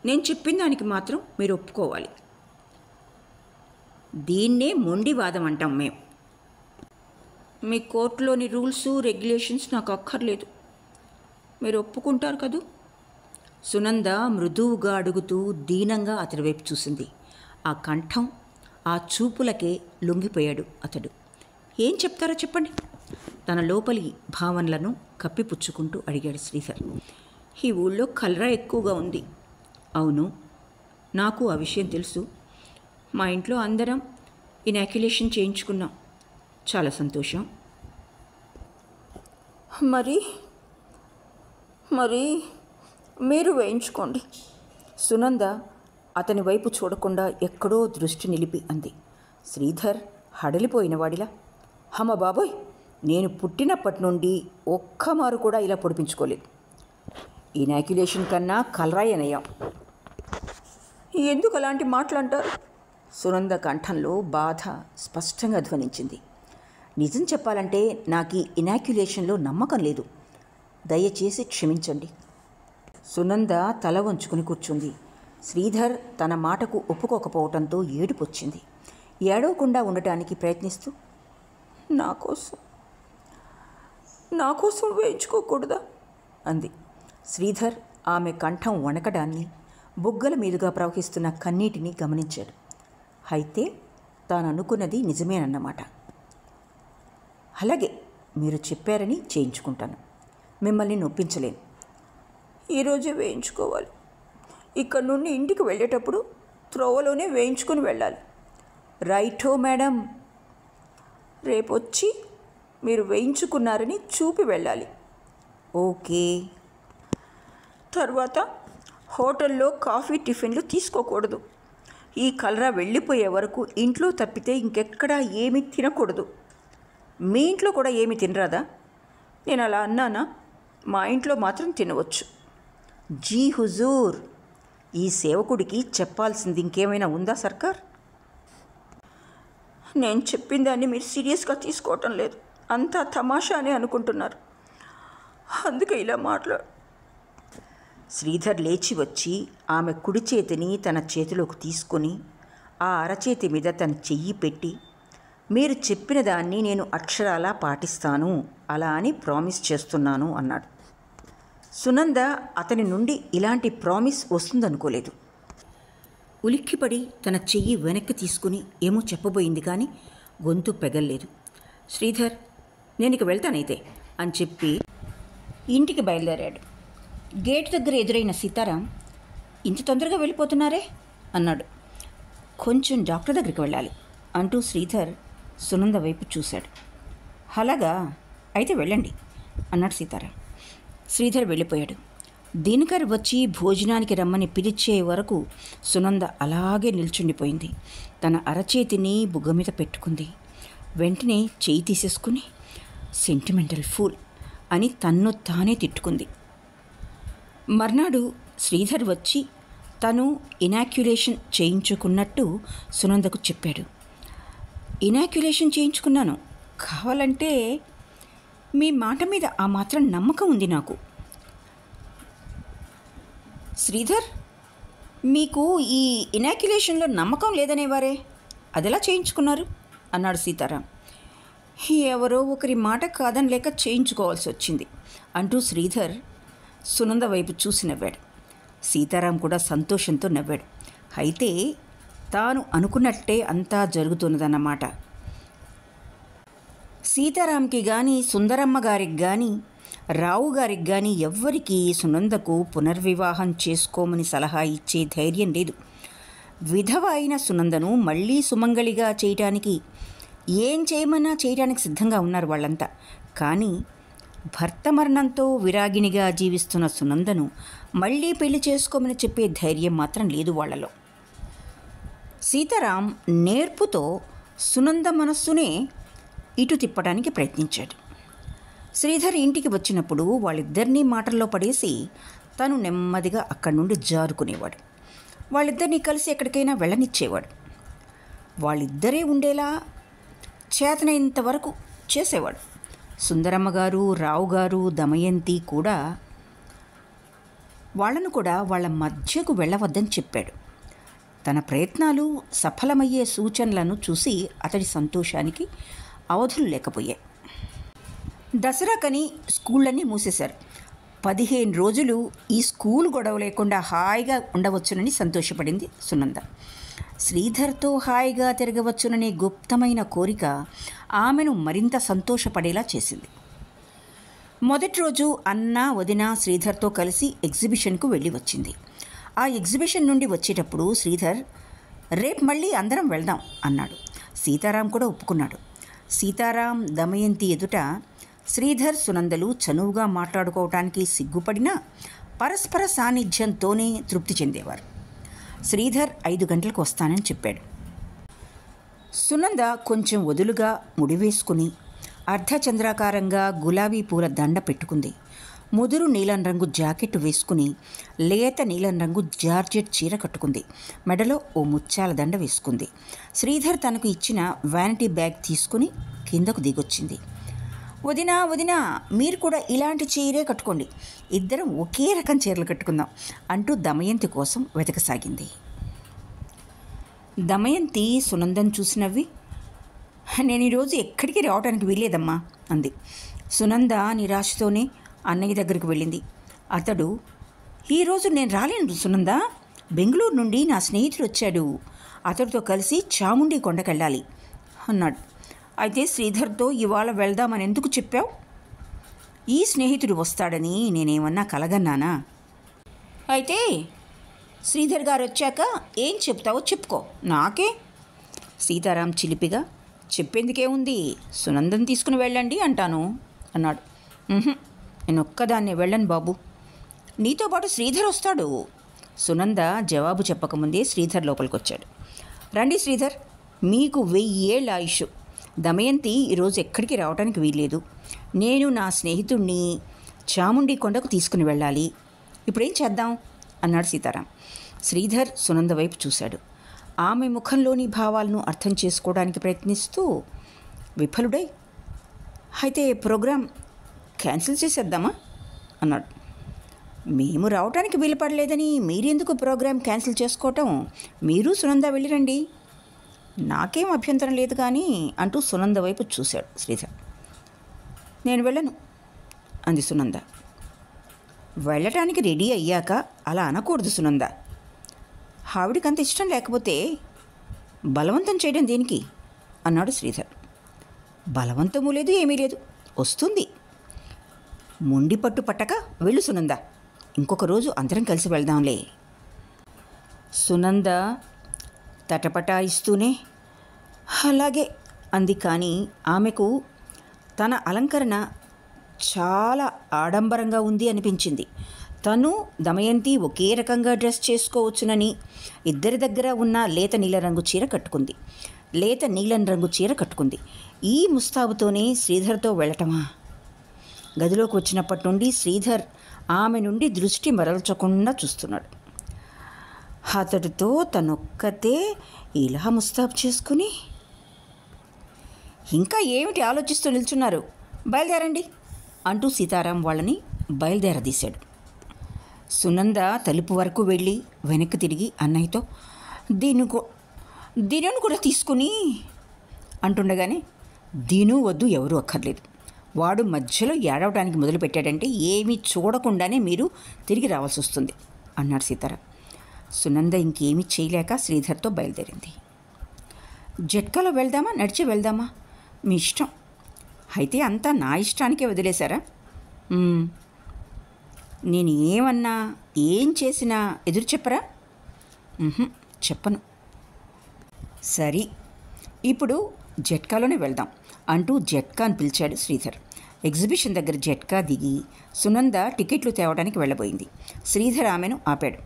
నేను చెప్పిన దానికి మాత్రం మీరు ఒప్పుకోవాలి. దీన్నే మొండివాదం అంటాం మేము. మీ కోర్టులోని రూల్స్ రెగ్యులేషన్స్ నాకు అక్కర్లేదు. మీరు ఒప్పుకుంటారు కదూ? సునంద మృదువుగా అడుగుతూ దీనంగా అతడి వైపు చూసింది. ఆ కంఠం, ఆ చూపులకే లొంగిపోయాడు అతడు. ఏం చెప్తారో చెప్పండి, తన లోపలి భావనలను కప్పిపుచ్చుకుంటూ అడిగాడు శ్రీధర్. ఈ ఊళ్ళో కలరా ఎక్కువగా ఉంది. అవును, నాకు ఆ విషయం తెలుసు. మా ఇంట్లో అందరం ఇనాక్యులేషన్ చేయించుకున్నాం. చాలా సంతోషం. మరి మరి మీరు వేయించుకోండి. సునంద అతని వైపు చూడకుండా ఎక్కడో దృష్టి నిలిపి అంది. శ్రీధర్ హడలిపోయినవాడిలా, అమ్మ బాబోయ్, నేను పుట్టినప్పటి నుండి ఒక్కమారు కూడా ఇలా పొడిపించుకోలేదు. ఇనాక్యులేషన్ కన్నా కలరాయనయ్యాం. ఎందుకు అలాంటి మాటలంటారు? సునంద కంఠంలో బాధ స్పష్టంగా ధ్వనించింది. నిజం చెప్పాలంటే నాకు ఈ ఇనాక్యులేషన్లో నమ్మకం లేదు. దయచేసి క్షమించండి. సునంద తల వంచుకుని కూర్చుంది. శ్రీధర్ తన మాటకు ఒప్పుకోకపోవడంతో ఏడుపొచ్చింది. ఏడవకుండా ఉండటానికి ప్రయత్నిస్తూ, నా కోసం వేయించుకోకూడదా అంది. శ్రీధర్ ఆమె కంఠం వణకడాన్ని, బుగ్గల మీదుగా ప్రవహిస్తున్న కన్నీటిని గమనించాడు. అయితే తాను అనుకున్నది నిజమేనన్నమాట. అలాగే, మీరు చెప్పారని చేయించుకుంటాను. మిమ్మల్ని నొప్పించలేను. ఈరోజే వేయించుకోవాలి. ఇక్కడ నుండి ఇంటికి వెళ్ళేటప్పుడు త్రోవలోనే వేయించుకొని వెళ్ళాలి. రైటో మేడం. రేపొచ్చి మీరు వేయించుకున్నారని చూపి వెళ్ళాలి. ఓకే. తర్వాత హోటల్లో కాఫీ టిఫిన్లు తీసుకోకూడదు. ఈ కలరా వెళ్ళిపోయే వరకు ఇంట్లో తప్పితే ఇంకెక్కడా ఏమీ తినకూడదు. మీ ఇంట్లో కూడా ఏమీ తినరాదా? నేను అలా అన్నానా? మా ఇంట్లో మాత్రం తినవచ్చు. జీ హుజూర్, ఈ సేవకుడికి చెప్పాల్సింది ఇంకేమైనా ఉందా సర్కార్? నేను చెప్పిన దాన్ని మీరు సీరియస్గా తీసుకోవటం లేదు. అంతా తమాషా అని అనుకుంటున్నారు. అందుకే ఇలా మాట్లాడు. శ్రీధర్ లేచి వచ్చి ఆమె కుడి చేతిని తన చేతిలోకి తీసుకొని ఆ అరచేతి మీద తన చెయ్యి పెట్టి, మీరు చెప్పిన దాన్ని నేను అక్షరాలా పాటిస్తాను, అలా అని ప్రామిస్ చేస్తున్నాను అన్నాడు. సునంద అతని నుండి ఇలాంటి ప్రామిస్ వస్తుందనుకోలేదు. ఉలిక్కిపడి తన చెయ్యి వెనక్కి తీసుకుని ఏమో చెప్పబోయింది, కానీ గొంతు పెగల్లేదు. శ్రీధర్, నేను ఇక వెళ్తానైతే అని చెప్పి ఇంటికి బయలుదేరాడు. గేటు దగ్గర ఎదురైన సీతారాం, ఇంత తొందరగా వెళ్ళిపోతున్నారే అన్నాడు. కొంచెం డాక్టర్ దగ్గరికి వెళ్ళాలి అంటూ శ్రీధర్ సునంద వైపు చూశాడు. అలాగా, అయితే వెళ్ళండి అన్నాడు సీతారాం. శ్రీధర్ వెళ్ళిపోయాడు. దినకర్ వచ్చి భోజనానికి రమ్మని పిలిచే వరకు సునంద అలాగే నిల్చుండిపోయింది. తన అరచేతిని బుగ్గ మీద పెట్టుకుంది. వెంటనే చేయి తీసేసుకుని సెంటిమెంటల్ ఫూల్ అని తన్ను తానే తిట్టుకుంది. మర్నాడు శ్రీధర్ వచ్చి తను ఇనాక్యులేషన్ చేయించుకున్నట్టు సునందకు చెప్పాడు. ఇనాక్యులేషన్ చేయించుకున్నాను, కావాలంటే మీ మాట మీద ఆ మాత్రం నమ్మకం ఉంది నాకు. శ్రీధర్, మీకు ఈ ఇనాక్యులేషన్లో నమ్మకం లేదనేవారే, అదెలా చేయించుకున్నారు అన్నాడు సీతారాం. ఎవరో ఒకరి మాట కాదనలేక చేయించుకోవాల్సి వచ్చింది అంటూ శ్రీధర్ సునంద వైపు చూసి నవ్వాడు. సీతారాం కూడా సంతోషంతో నవ్వాడు. అయితే తాను అనుకున్నట్టే అంతా జరుగుతున్నదన్నమాట. సీతారాంకి కానీ, సుందరమ్మ గారికి కానీ, రావు గారికి కానీ ఎవ్వరికీ సునందకు పునర్వివాహం చేసుకోమని సలహా ఇచ్చే ధైర్యం లేదు. విధవ అయిన సునందను మళ్ళీ సుమంగళిగా చేయటానికి ఏం చేయమన్నా చేయడానికి సిద్ధంగా ఉన్నారు వాళ్ళంతా. కానీ భర్త మరణంతో విరాగినిగా జీవిస్తున్న సునందను మళ్ళీ పెళ్లి చేసుకోమని చెప్పే ధైర్యం మాత్రం లేదు వాళ్లలో. సీతారాం నేర్పుతో సునంద మనస్సునే ఇటు తిప్పడానికి ప్రయత్నించాడు. శ్రీధర్ ఇంటికి వచ్చినప్పుడు వాళ్ళిద్దరినీ మాటల్లో పడేసి తను నెమ్మదిగా అక్కడి నుండి జారుకునేవాడు. వాళ్ళిద్దరినీ కలిసి ఎక్కడికైనా వెళ్ళనిచ్చేవాడు. వాళ్ళిద్దరే ఉండేలా చేతనైనంత వరకు చేసేవాడు. సుందరమ్మ గారు, రావు గారు, దమయంతి కూడా వాళ్లను కూడా వాళ్ళ మధ్యకు వెళ్ళవద్దని చెప్పాడు. తన ప్రయత్నాలు సఫలమయ్యే సూచనలను చూసి అతడి సంతోషానికి అవధులు లేకపోయాయి. దసరాకని స్కూళ్ళన్నీ మూసేశారు. 15 రోజులు ఈ స్కూల్ గొడవ లేకుండా హాయిగా ఉండవచ్చునని సంతోషపడింది సునంద. శ్రీధర్తో హాయిగా తిరగవచ్చుననే గుప్తమైన కోరిక ఆమెను మరింత సంతోషపడేలా చేసింది. మొదటి రోజు అన్న వదిన శ్రీధర్తో కలిసి ఎగ్జిబిషన్కు వెళ్ళి వచ్చింది. ఆ ఎగ్జిబిషన్ నుండి వచ్చేటప్పుడు శ్రీధర్, రేపు మళ్ళీ అందరం వెళ్దాం అన్నాడు. సీతారాం కూడా ఒప్పుకున్నాడు. సీతారాం దమయంతి ఎదుట శ్రీధర్ సునందలు చనువుగా మాట్లాడుకోవటానికి సిగ్గుపడినా పరస్పర సాన్నిధ్యంతోనే తృప్తి చెందేవారు. శ్రీధర్ 5 గంటలకు వస్తానని చెప్పాడు. సునంద కొంచెం వదులుగా ముడివేసుకుని అర్ధచంద్రాకారంగా గులాబీ పూల దండ పెట్టుకుంది. ముదురు నీలం రంగు జాకెట్ వేసుకుని లేత నీలం రంగు జార్జెట్ చీర కట్టుకుంది. మెడలో ఓ ముత్యాల దండ వేసుకుంది. శ్రీధర్ తనకు ఇచ్చిన వ్యానిటీ బ్యాగ్ తీసుకుని కిందకు దిగొచ్చింది. వదినా వదినా, మీరు కూడా ఇలాంటి చీరే కట్టుకోండి, ఇద్దరం ఒకే రకం చీరలు కట్టుకుందాం అంటూ దమయంతి కోసం వెతకసాగింది. దమయంతి సునందని చూసి నవ్వి, నేను ఈరోజు ఎక్కడికి రావడానికి వీల్లేదమ్మా అంది. సునంద నిరాశతోనే అన్నయ్య దగ్గరికి వెళ్ళింది. అతడు, ఈరోజు నేను రాలేను సునంద, బెంగళూరు నుండి నా స్నేహితుడు వచ్చాడు, అతడితో కలిసి చాముండి కొండకెళ్ళాలి అన్నాడు. అయితే శ్రీధర్తో ఇవాళ వెళ్దామని ఎందుకు చెప్పావు? ఈ స్నేహితుడు వస్తాడని నేనేమన్నా కలగన్నానా? అయితే శ్రీధర్ గారు వచ్చాక ఏం చెప్తావో చెప్పుకో, నాకే. సీతారాం చిలిపిగా, చెప్పేందుకేముంది, సునందని తీసుకుని వెళ్ళండి అంటాను అన్నాడు. నేను ఒక్కదాన్నే వెళ్ళను బాబు, నీతో పాటు శ్రీధర్ వస్తాడు. సునంద జవాబు చెప్పకముందే శ్రీధర్ లోపలికి వచ్చాడు. రండి శ్రీధర్, మీకు 1000 ఏళ్ళ ఆయుష్. దమయంతి ఈరోజు ఎక్కడికి రావడానికి వీల్లేదు. నేను నా స్నేహితుడిని చాముండి కొండకు తీసుకుని వెళ్ళాలి. ఇప్పుడేం చేద్దాం అన్నాడు సీతారాం. శ్రీధర్ సునంద వైపు చూశాడు. ఆమె ముఖంలోని భావాలను అర్థం చేసుకోవడానికి ప్రయత్నిస్తూ విఫలుడై, అయితే ప్రోగ్రాం క్యాన్సిల్ చేసేద్దామా అన్నాడు. మేము రావడానికి వీలుపడలేదని మీరెందుకు ప్రోగ్రాం క్యాన్సిల్ చేసుకోవటం? మీరు సునంద వెళ్ళిరండి, నాకేం అభ్యంతరం లేదు కానీ అంటూ సునంద వైపు చూశాడు శ్రీధర్. నేను వెళ్ళను అంది సునంద. వెళ్ళటానికి రెడీ అయ్యాక అలా అనకూడదు సునంద. ఆవిడికంత ఇష్టం లేకపోతే బలవంతం చేయడం దేనికి అన్నాడు శ్రీధర్. బలవంతమూ లేదు, ఏమీ లేదు, వస్తుంది. మొండి పట్టు పట్టక వెళ్ళు సునంద, ఇంకొక రోజు అందరం కలిసి వెళ్దాంలే. సునంద తటపటాయిస్తూనే అలాగే అంది. కానీ ఆమెకు తన అలంకరణ చాలా ఆడంబరంగా ఉంది అనిపించింది. తను దమయంతి ఒకే రకంగా డ్రెస్ చేసుకోవచ్చునని ఇద్దరి దగ్గర ఉన్న లేత నీలం రంగు చీర కట్టుకుంది. ఈ ముస్తాబుతోనే శ్రీధర్తో వెళ్ళటమా? గదిలోకి వచ్చినప్పటి నుండి శ్రీధర్ ఆమె నుండి దృష్టి మరల్చకుండా చూస్తున్నాడు. అతడితో తనొక్కతే ఇలా ముస్తాబు చేసుకుని, ఇంకా ఏమిటి ఆలోచిస్తూ నిల్చున్నారు, బయలుదేరండి అంటూ సీతారాం వాళ్ళని బయలుదేరదీశాడు. సునంద తలుపు వరకు వెళ్ళి వెనక్కి తిరిగి అన్నయ్యతో, దీనును కూడా తీసుకుని అంటుండగానే, దీను వద్దు, ఎవరూ అక్కర్లేదు, వాడు మధ్యలో ఏడవడానికి మొదలుపెట్టాడంటే ఏమీ చూడకుండానే మీరు తిరిగి రావాల్సి వస్తుంది అన్నాడు సీతారాం. సునంద ఇంకేమీ చేయలేక శ్రీధర్తో బయలుదేరింది. జట్కాలో వెళ్దామా, నడిచి వెళ్దామా, మీ ఇష్టం. అయితే అంతా నా ఇష్టానికే వదిలేశారా? నేను ఏమన్నా ఏం చేసినా ఎదురు చెప్పరా? చెప్పను. సరే, ఇప్పుడు జట్కాలోనే వెళ్దాం అంటూ జట్కాను పిలిచాడు శ్రీధర్. ఎగ్జిబిషన్ దగ్గర జట్కా దిగి సునంద టికెట్లు తేవడానికి వెళ్ళబోయింది. శ్రీధర్ ఆమెను ఆపాడు.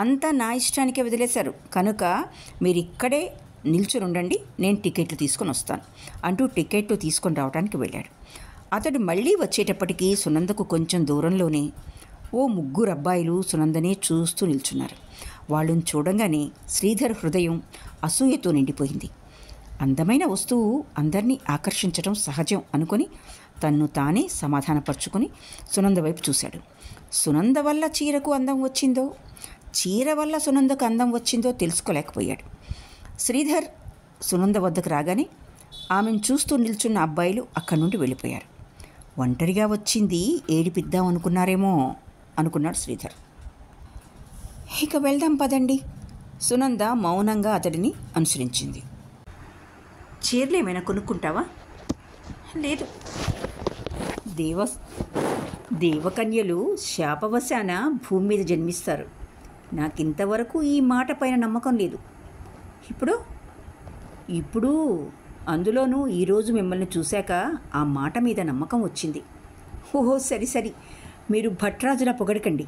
అంతా నా ఇష్టానికే వదిలేశారు కనుక మీరిక్కడే నిల్చుని ఉండండి, నేను టికెట్లు తీసుకొని వస్తాను అంటూ టికెట్లు తీసుకొని రావడానికి వెళ్ళాడు. అతడు మళ్ళీ వచ్చేటప్పటికీ సునందకు కొంచెం దూరంలోనే ఓ 3 అబ్బాయిలు సునందనే చూస్తూ నిల్చున్నారు. వాళ్ళని చూడంగానే శ్రీధర్ హృదయం అసూయతో నిండిపోయింది. అందమైన వస్తువు అందరినీ ఆకర్షించడం సహజం అనుకొని తన్ను తానే సమాధానపరుచుకొని సునంద వైపు చూశాడు. సునంద వల్ల చీరకు అందం వచ్చిందో, చీర వల్ల సునందకు అందం వచ్చిందో తెలుసుకోలేకపోయాడు. శ్రీధర్ సునంద వద్దకు రాగానే ఆమెను చూస్తూ నిల్చున్న అబ్బాయిలు అక్కడి నుండి వెళ్ళిపోయారు. ఒంటరిగా వచ్చింది ఏడిపిద్దాం అనుకున్నారేమో అనుకున్నాడు శ్రీధర్. ఇక వెళ్దాం పదండి. సునంద మౌనంగా అతడిని అనుసరించింది. చీరలు ఏమైనా కొనుక్కుంటావా? లేదు. దేవకన్యలు శాపవశాన భూమి మీద జన్మిస్తారు. నాకింతవరకు ఈ మాట పైన నమ్మకం లేదు. ఇప్పుడు అందులోనూ ఈరోజు మిమ్మల్ని చూశాక ఆ మాట మీద నమ్మకం వచ్చింది. ఓహో, సరి మీరు భట్రాజులా పొగడకండి.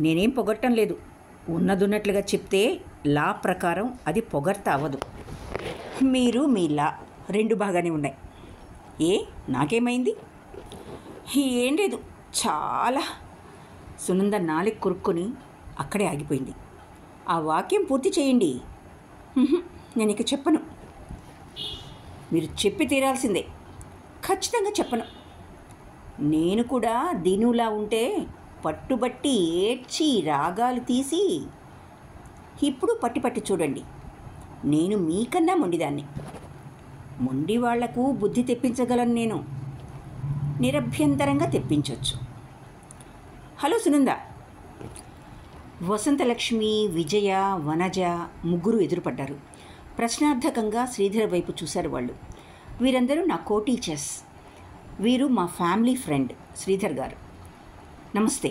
నేనేం పొగట్టం లేదు. ఉన్నదున్నట్లుగా చెప్తే లా ప్రకారం అది పొగడ్త అవ్వదు. మీరు మీ లా రెండు బాగానే ఉన్నాయి. నాకేమైంది? ఏం లేదు. చాలా. సునంద నాలిక కొరుక్కొని అక్కడే ఆగిపోయింది. ఆ వాక్యం పూర్తి చేయండి. నేను ఇక చెప్పను. మీరు చెప్పి తీరాల్సిందే. ఖచ్చితంగా చెప్పను. నేను కూడా దీనులా ఉంటే పట్టుబట్టి ఏడ్చి రాగాలు తీసి ఇప్పుడు పట్టి చూడండి. నేను మీకన్నా మొండిదాన్ని. మొండి వాళ్లకు బుద్ధి తెప్పించగలను. నేను నిరభ్యంతరంగా తెప్పించవచ్చు. హలో సునంద. వసంతలక్ష్మి, విజయ, వనజ ముగ్గురు ఎదురుపడ్డారు. ప్రశ్నార్థకంగా శ్రీధర్ వైపు చూశారు వాళ్ళు. వీరందరూ నా కో-టీచర్స్. వీరు మా ఫ్యామిలీ ఫ్రెండ్ శ్రీధర్ గారు. నమస్తే.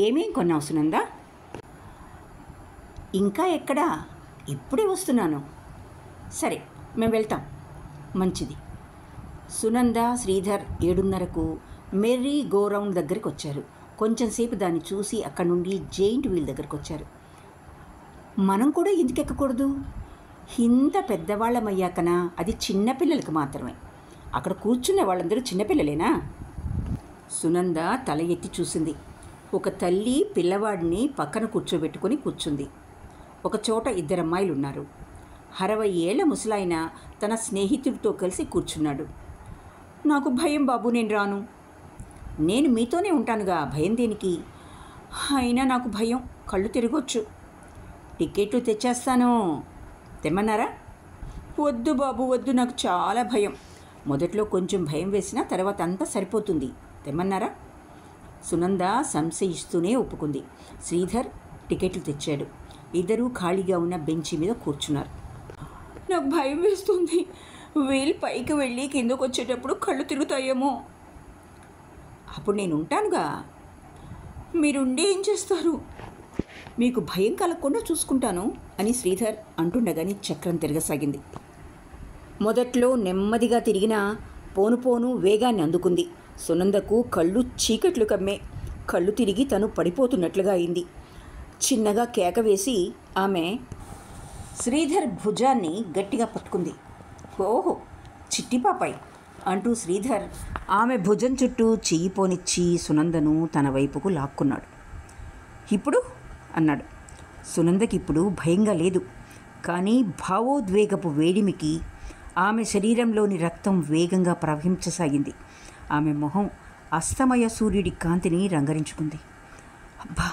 ఏమేం కొన్నావు సునంద? ఇంకా ఎక్కడా? ఇప్పుడే వస్తున్నాను. సరే, మేము వెళ్తాం. మంచిది. సునంద, శ్రీధర్ 7:30కు మెర్రీ గో రౌండ్ దగ్గరికి వచ్చారు. కొంచెంసేపు దాన్ని చూసి అక్కడి నుండి జెయింట్ వీల్ దగ్గరికి వచ్చారు. మనం కూడా ఎందుకు ఎక్కకూడదు? ఇంత పెద్దవాళ్ళమయ్యాకనా? అది చిన్నపిల్లలకు మాత్రమే. అక్కడ కూర్చున్న వాళ్ళందరూ చిన్నపిల్లలేనా? సునంద తల ఎత్తి చూసింది. ఒక తల్లి పిల్లవాడిని పక్కన కూర్చోబెట్టుకుని ఒక చోట 2 అమ్మాయిలు ఉన్నారు. 60 ఏళ్ల ముసలాయన తన స్నేహితుడితో కలిసి కూర్చున్నాడు. నాకు భయం బాబు, నేను రాను. నేను మీతోనే ఉంటానుగా, భయం దేనికి? అయినా నాకు భయం, కళ్ళు తిరగొచ్చు. టికెట్లు తెచ్చేస్తాను. తెమ్మన్నారా? వద్దు బాబు, వద్దు. నాకు చాలా భయం. మొదట్లో కొంచెం భయం వేసినా తర్వాత అంతా సరిపోతుంది. తెమ్మన్నారా? సునంద సంశయిస్తూనే ఒప్పుకుంది. శ్రీధర్ టికెట్లు తెచ్చాడు. ఇద్దరూ ఖాళీగా ఉన్న బెంచి మీద కూర్చున్నారు. నాకు భయం వేస్తుంది. వీల్ పైకి వెళ్ళి కిందకు వచ్చేటప్పుడు కళ్ళు తిరుగుతాయేమో. అప్పుడు నేను ఉంటానుగా. మీరుండి ఏం చేస్తారు? మీకు భయం కలగకుండా చూసుకుంటాను అని శ్రీధర్ అంటుండగానే చక్రం తిరగసాగింది. మొదట్లో నెమ్మదిగా తిరిగినా పోను వేగాన్ని అందుకుంది. సునందకు కళ్ళు చీకట్లు కమ్మే. కళ్ళు తిరిగి తను పడిపోతున్నట్లుగా అయింది. చిన్నగా కేక వేసి ఆమె శ్రీధర్ భుజాన్ని గట్టిగా పట్టుకుంది. ఓహో, చిట్టిపాపాయ్ అంటూ శ్రీధర్ ఆమె భుజం చుట్టూ చెయ్యి పోనిచ్చి సునందను తన వైపుకు లాక్కున్నాడు. ఇప్పుడు అన్నాడు. సునందకిప్పుడు భయంగా లేదు. కానీ భావోద్వేగపు వేడిమికి ఆమె శరీరంలోని రక్తం వేగంగా ప్రవహించసాగింది. ఆమె మొహం అస్తమయ సూర్యుడి కాంతిని రంగరించుకుంది. అబ్బా,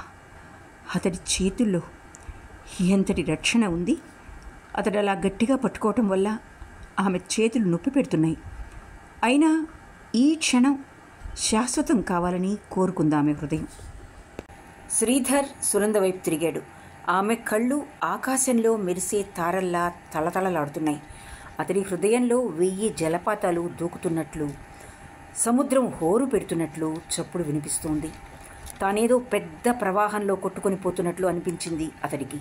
అతడి చేతుల్లో ఎంతటి రక్షణ ఉంది! అతడు అలా గట్టిగా పట్టుకోవటం వల్ల ఆమె చేతులు నొప్పి పెడుతున్నాయి. అయినా ఈ క్షణం శాశ్వతం కావాలని కోరుకుంది ఆమె హృదయం. శ్రీధర్ సునంద వైపు తిరిగాడు. ఆమె కళ్ళు ఆకాశంలో మెరిసే తారల్లా తళతళలాడుతున్నాయి. అతడి హృదయంలో 1000 జలపాతాలు దూకుతున్నట్లు, సముద్రం హోరు పెడుతున్నట్లు చప్పుడు వినిపిస్తోంది. తానేదో పెద్ద ప్రవాహంలో కొట్టుకొని పోతున్నట్లు అనిపించింది అతడికి.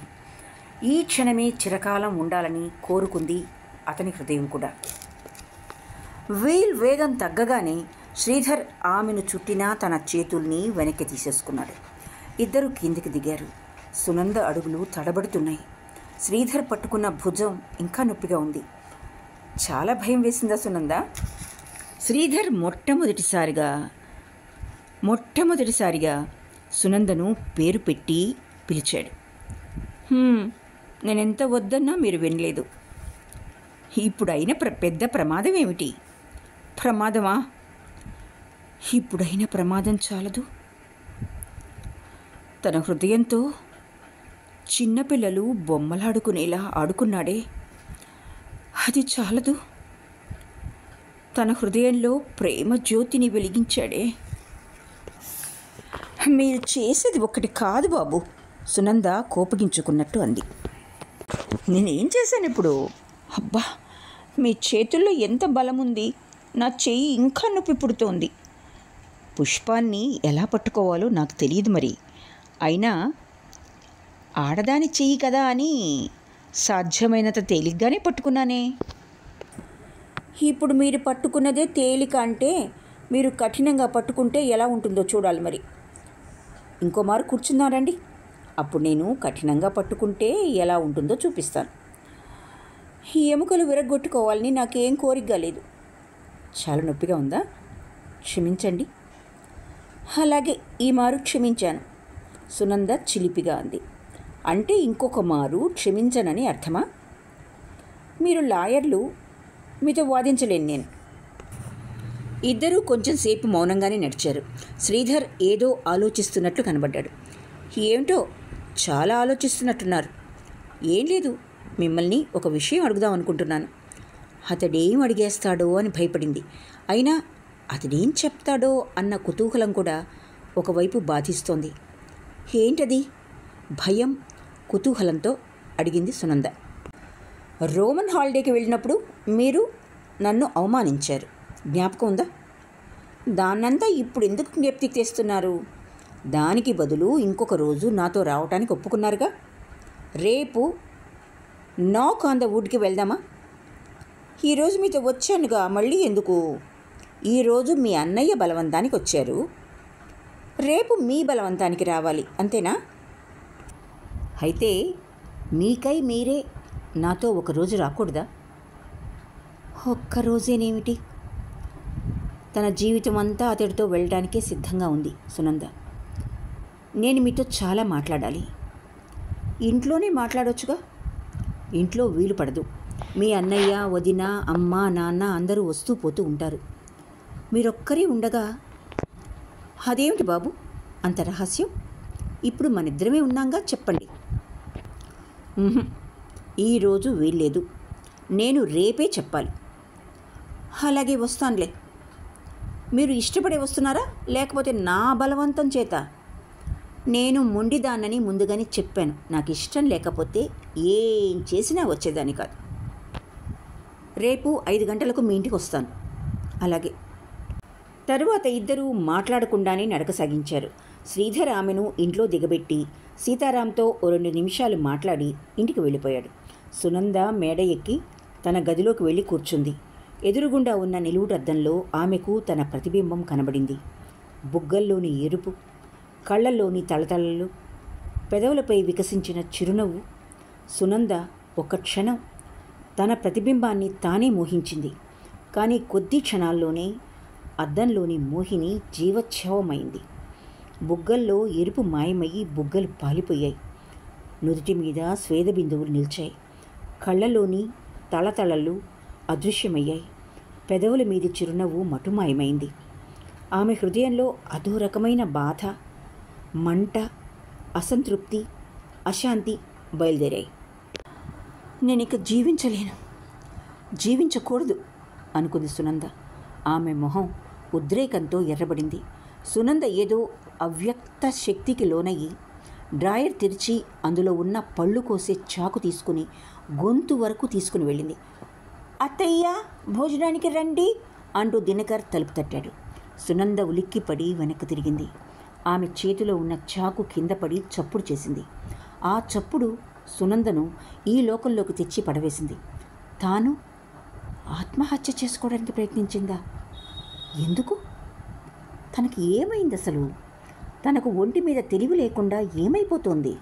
ఈ క్షణమే చిరకాలం ఉండాలని కోరుకుంది అతని హృదయం కూడా. వీల్ వేగం తగ్గగానే శ్రీధర్ ఆమెను చుట్టినా తన చేతుల్ని వెనక్కి తీసేసుకున్నాడు. ఇద్దరు కిందికి దిగారు. సునంద అడుగులు తడబడుతున్నాయి. శ్రీధర్ పట్టుకున్న భుజం ఇంకా నొప్పిగా ఉంది. చాలా భయం వేసిందా సునంద? శ్రీధర్ మొట్టమొదటిసారిగా సునందను పేరు పెట్టి పిలిచాడు. నేనెంత వద్దన్నా మీరు వినలేదు. ఇప్పుడు అయిన పెద్ద ప్రమాదం ఏమిటి? ప్రమాదమా? ఇప్పుడైనా ప్రమాదం చాలదు. తన హృదయంతో చిన్నపిల్లలు బొమ్మలాడుకునేలా ఆడుకున్నాడే, అది చాలదు. తన హృదయంలో ప్రేమ జ్యోతిని వెలిగించాడే. మీరు చేసేది ఒక్కటి కాదు బాబు, సునంద కోపగించుకున్నట్టు అంది. నేనేం చేశాను ఇప్పుడు? అబ్బా, మీ చేతుల్లో ఎంత బలం ఉంది! నా చెయ్యి ఇంకా నొప్పి పుడుతోంది. పుష్పాన్ని ఎలా పట్టుకోవాలో నాకు తెలియదు మరి. అయినా ఆడదాని చెయ్యి కదా అని సాధ్యమైనంత తేలిగ్గానే పట్టుకున్నానే. ఇప్పుడు మీరు పట్టుకున్నదే తేలిక అంటే మీరు కఠినంగా పట్టుకుంటే ఎలా ఉంటుందో చూడాలి మరి. ఇంకో మారు కూర్చున్నారండి, అప్పుడు నేను కఠినంగా పట్టుకుంటే ఎలా ఉంటుందో చూపిస్తాను. ఈ ఎముకలు విరగ్గొట్టుకోవాలని నాకేం కోరికగా లేదు. చాలా నొప్పిగా ఉందా? క్షమించండి. అలాగే, ఈ మారు క్షమించాను, సునంద చిలిపిగా అంది. అంటే ఇంకొక మారు క్షమించనని అర్థమా? మీరు లాయర్లు, మీతో వాదించలేను నేను. ఇద్దరూ కొంచెం సేపు మౌనంగానే నడిచారు. శ్రీధర్ ఏదో ఆలోచిస్తున్నట్లు కనబడ్డాడు. ఏమిటో చాలా ఆలోచిస్తున్నట్టున్నారు. ఏం లేదు, మిమ్మల్ని ఒక విషయం అడుగుదాం అనుకుంటున్నాను. అతడేం అడిగేస్తాడో అని భయపడింది. అయినా అతడేం చెప్తాడో అన్న కుతూహలం కూడా ఒకవైపు బాధిస్తోంది. ఏంటది? భయం, కుతూహలంతో అడిగింది సునంద. రోమన్ హాలిడేకి వెళ్ళినప్పుడు మీరు నన్ను అవమానించారు, జ్ఞాపకం ఉందా? దాన్నంతా ఇప్పుడు ఎందుకు జ్ఞప్తికి తెస్తున్నారు? దానికి బదులు ఇంకొక రోజు నాతో రావటానికి ఒప్పుకున్నారుగా. రేపు నాక్ ఆన్ ద వుడ్కి వెళ్దామా? ఈరోజు మీతో వచ్చానుగా, మళ్ళీ ఎందుకు? ఈరోజు మీ అన్నయ్య బలవంతానికి వచ్చారు, రేపు మీ బలవంతానికి రావాలి, అంతేనా? అయితే మీకై మీరే నాతో ఒకరోజు రాకూడదా? ఒక్కరోజేనేమిటి? తన జీవితం అంతా అతడితో వెళ్ళడానికే సిద్ధంగా ఉంది సునంద. నేను మీతో చాలా మాట్లాడాలి. ఇంట్లోనే మాట్లాడొచ్చుగా. ఇంట్లో వీలు పడదు. మీ అన్నయ్య, వదిన, అమ్మ, నాన్న అందరూ వస్తూ పోతూ ఉంటారు. మీరొక్కరే ఉండగా. అదేమిటి బాబు అంత రహస్యం? ఇప్పుడు మనిద్దరమే ఉన్నాంగా, చెప్పండి. ఈరోజు వీల్లేదు, నేను రేపే చెప్పాలి. అలాగే, వస్తానులే. మీరు ఇష్టపడే వస్తున్నారా, లేకపోతే నా బలవంతం చేత? నేను మొండిదాన్నని ముందుగానే చెప్పాను. నాకు ఇష్టం లేకపోతే ఏం చేసినా వచ్చేదాన్ని కాదు. రేపు 5 గంటలకు మీ ఇంటికి వస్తాను. అలాగే. తరువాత ఇద్దరూ మాట్లాడకుండానే నడక సాగించారు. శ్రీధర్ ఆమెను ఇంట్లో దిగబెట్టి సీతారాంతో 2 నిమిషాలు మాట్లాడి ఇంటికి వెళ్ళిపోయాడు. సునంద మేడ ఎక్కి తన గదిలోకి వెళ్ళి కూర్చుంది. ఎదురుగుండా ఉన్న నిలువుటద్దంలో ఆమెకు తన ప్రతిబింబం కనబడింది. బుగ్గల్లోని ఎరుపు, కళ్ళల్లోని తళతళలు, పెదవులపై వికసించిన చిరునవ్వు. సునంద ఒక్క క్షణం తన ప్రతిబింబాన్ని తానే మోహించింది. కానీ కొద్ది క్షణాల్లోనే అద్దంలోని మోహిని జీవచ్ఛవమైంది. బుగ్గల్లో ఎరుపు మాయమయ్యి బుగ్గలు పాలిపోయాయి. నుదుటి మీద స్వేద బిందువులు నిలిచాయి. కళ్ళలోని తళతళలు అదృశ్యమయ్యాయి. పెదవుల మీది చిరునవ్వు మటుమాయమైంది. ఆమె హృదయంలో అదో రకమైన బాధ, మంట, అసంతృప్తి, అశాంతి బయలుదేరాయి. నేనిక జీవించలేను, జీవించకూడదు అనుకుంది సునంద. ఆమె మొహం ఉద్రేకంతో ఎర్రబడింది. సునంద ఏదో అవ్యక్త శక్తికి లోనయ్యి డ్రాయర్ తెరిచి అందులో ఉన్న పళ్ళు కోసే చాకు తీసుకుని గొంతు వరకు తీసుకుని వెళ్ళింది. అత్తయ్య, భోజనానికి రండి అంటూ దినకర్ తలుపు తట్టాడు. సునంద ఉలిక్కిపడి వెనక్కి తిరిగింది. ఆమె చేతిలో ఉన్న చాకు కింద పడి చప్పుడు చేసింది. ఆ చప్పుడు సునందను ఈ లోకంలోకి తెచ్చి పడవేసింది. తాను ఆత్మహత్య చేసుకోవడానికి ప్రయత్నించిందా? ఎందుకు? తనకి ఏమైంది అసలు? తనకు ఒంటి మీద తెలివి లేకుండా ఏమైపోతోంది?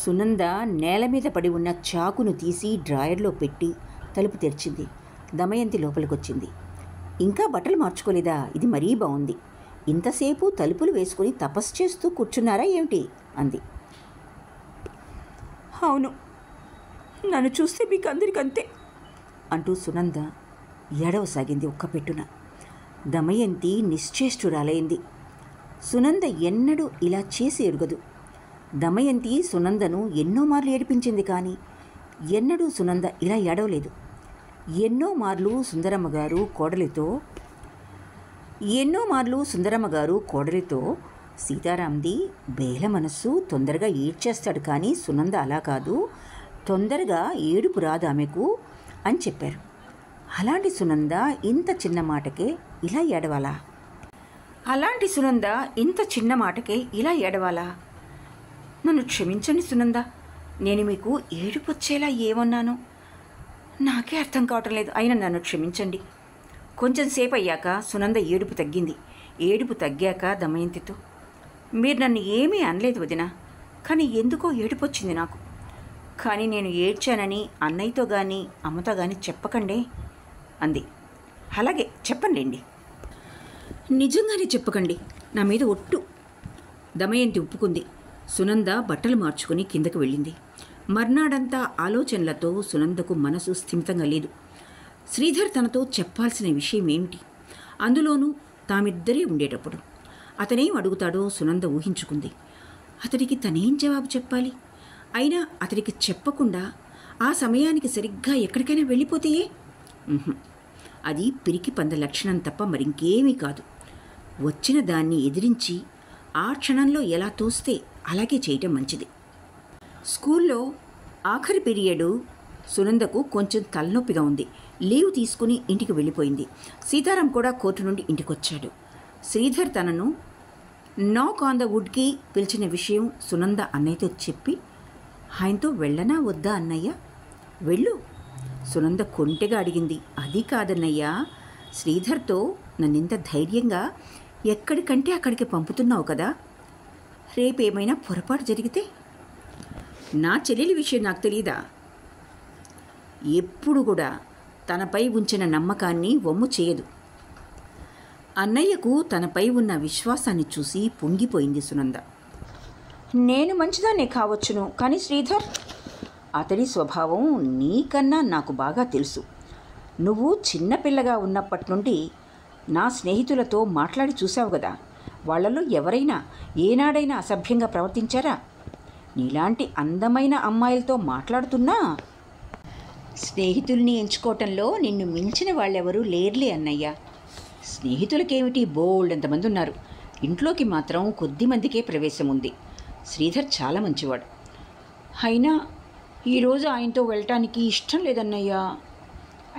సునంద నేల మీద పడి ఉన్న చాకును తీసి డ్రాయర్లో పెట్టి తలుపు తెరిచింది. దమయంతి లోపలికొచ్చింది. ఇంకా బట్టలు మార్చుకోలేదా? ఇది మరీ బాగుంది. ఇంతసేపు తలుపులు వేసుకుని తపస్సు చేస్తూ కూర్చున్నారా ఏమిటి? అంది. అవును, నన్ను చూస్తే మీకు అందరికంతే అంటూ సునంద ఏడవసాగింది ఒక్కపెట్టున. దమయంతి నిశ్చేష్టురాలైంది. సునంద ఎన్నడూ ఇలా చేసి ఎరుగదు. దమయంతి సునందను ఎన్నో మార్లు ఏడిపించింది, కానీ ఎన్నడూ సునంద ఇలా ఏడవలేదు. ఎన్నో మార్లు సుందరమ్మ గారు కోడలితో సీతారాంది బేల మనస్సు, తొందరగా ఏడ్చేస్తాడు, కానీ సునంద అలా కాదు, తొందరగా ఏడుపు రాదు ఆమెకు అని చెప్పారు. అలాంటి సునంద ఇంత చిన్న మాటకే ఇలా ఏడవాలా? నన్ను క్షమించండి సునంద, నేను మీకు ఏడుపు వచ్చేలా ఏమన్నాను నాకే అర్థం కావటం లేదు. అయినా నన్ను క్షమించండి. కొంచెం సేపు అయ్యాక సునంద ఏడుపు తగ్గింది. ఏడుపు తగ్గాక దమయంతితో, మీరు నన్ను ఏమీ అనలేదు వదినా, కానీ ఎందుకో ఏడుపు వచ్చింది నాకు. కానీ నేను ఏడ్చానని అన్నయ్యతో కానీ అమ్మతో కానీ చెప్పకండి అంది. అలాగే చెప్పండి. నిజంగానే చెప్పకండి, నా మీద ఒట్టు. దమయంతి ఒప్పుకుంది. సునంద బట్టలు మార్చుకుని కిందకు వెళ్ళింది. మర్నాడంతా ఆలోచనలతో సునందకు మనసు స్థిమితంగా లేదు. శ్రీధర్ తనతో చెప్పాల్సిన విషయం ఏమిటి? అందులోనూ తామిద్దరే ఉండేటప్పుడు అతనేం అడుగుతాడో సునంద ఊహించుకుంది. అతడికి తనేం జవాబు చెప్పాలి? అయినా అతడికి చెప్పకుండా ఆ సమయానికి సరిగ్గా ఎక్కడికైనా వెళ్ళిపోతాయే? అది పిరికి పంద లక్షణం తప్ప మరింకేమీ కాదు. వచ్చిన దాన్ని ఎదిరించి ఆ క్షణంలో ఎలా తోస్తే అలాగే చేయటం మంచిది. స్కూల్లో ఆఖరి పీరియడు సునందకు కొంచెం తలనొప్పిగా ఉంది. లీవ్ తీసుకుని ఇంటికి వెళ్ళిపోయింది. సీతారాం కూడా కోర్టు నుండి ఇంటికొచ్చాడు. శ్రీధర్ తనను నాక్ ఆన్ ద వుడ్కి పిలిచిన విషయం సునంద అన్నయ్యతో చెప్పి, ఆయనతో వెళ్ళనా వద్దా అన్నయ్య? వెళ్ళు. సునంద కొంటెగా అడిగింది. అది కాదన్నయ్యా, శ్రీధర్తో నన్నింత ధైర్యంగా ఎక్కడికంటే అక్కడికి పంపుతున్నావు కదా, రేపేమైనా పొరపాటు జరిగితే? నా చెల్లెలి విషయం నాకు తెలీదా? ఎప్పుడు కూడా తనపై ఉంచిన నమ్మకాన్ని వమ్ము చేయదు. అన్నయ్యకు తనపై ఉన్న విశ్వాసాన్ని చూసి పొంగిపోయింది సునంద. నేను మంచిదాన్నే కావచ్చును, కానీ శ్రీధర్, అతడి స్వభావం నీకన్నా నాకు బాగా తెలుసు. నువ్వు చిన్నపిల్లగా ఉన్నప్పటి నుండి నా స్నేహితులతో మాట్లాడి చూసావు కదా, వాళ్లలో ఎవరైనా ఏనాడైనా అసభ్యంగా ప్రవర్తించారా? నీలాంటి అందమైన అమ్మాయిలతో మాట్లాడుతున్నా స్నేహితుల్ని ఎంచుకోవటంలో నిన్ను మించిన వాళ్ళెవరూ లేర్లే అన్నయ్య. స్నేహితులకేమిటి, బోల్డ్ ఎంతమంది ఉన్నారు. ఇంట్లోకి మాత్రం కొద్ది మందికే ప్రవేశం ఉంది. శ్రీధర్ చాలా మంచివాడు. అయినా ఈరోజు ఆయనతో వెళ్ళటానికి ఇష్టం లేదన్నయ్యా.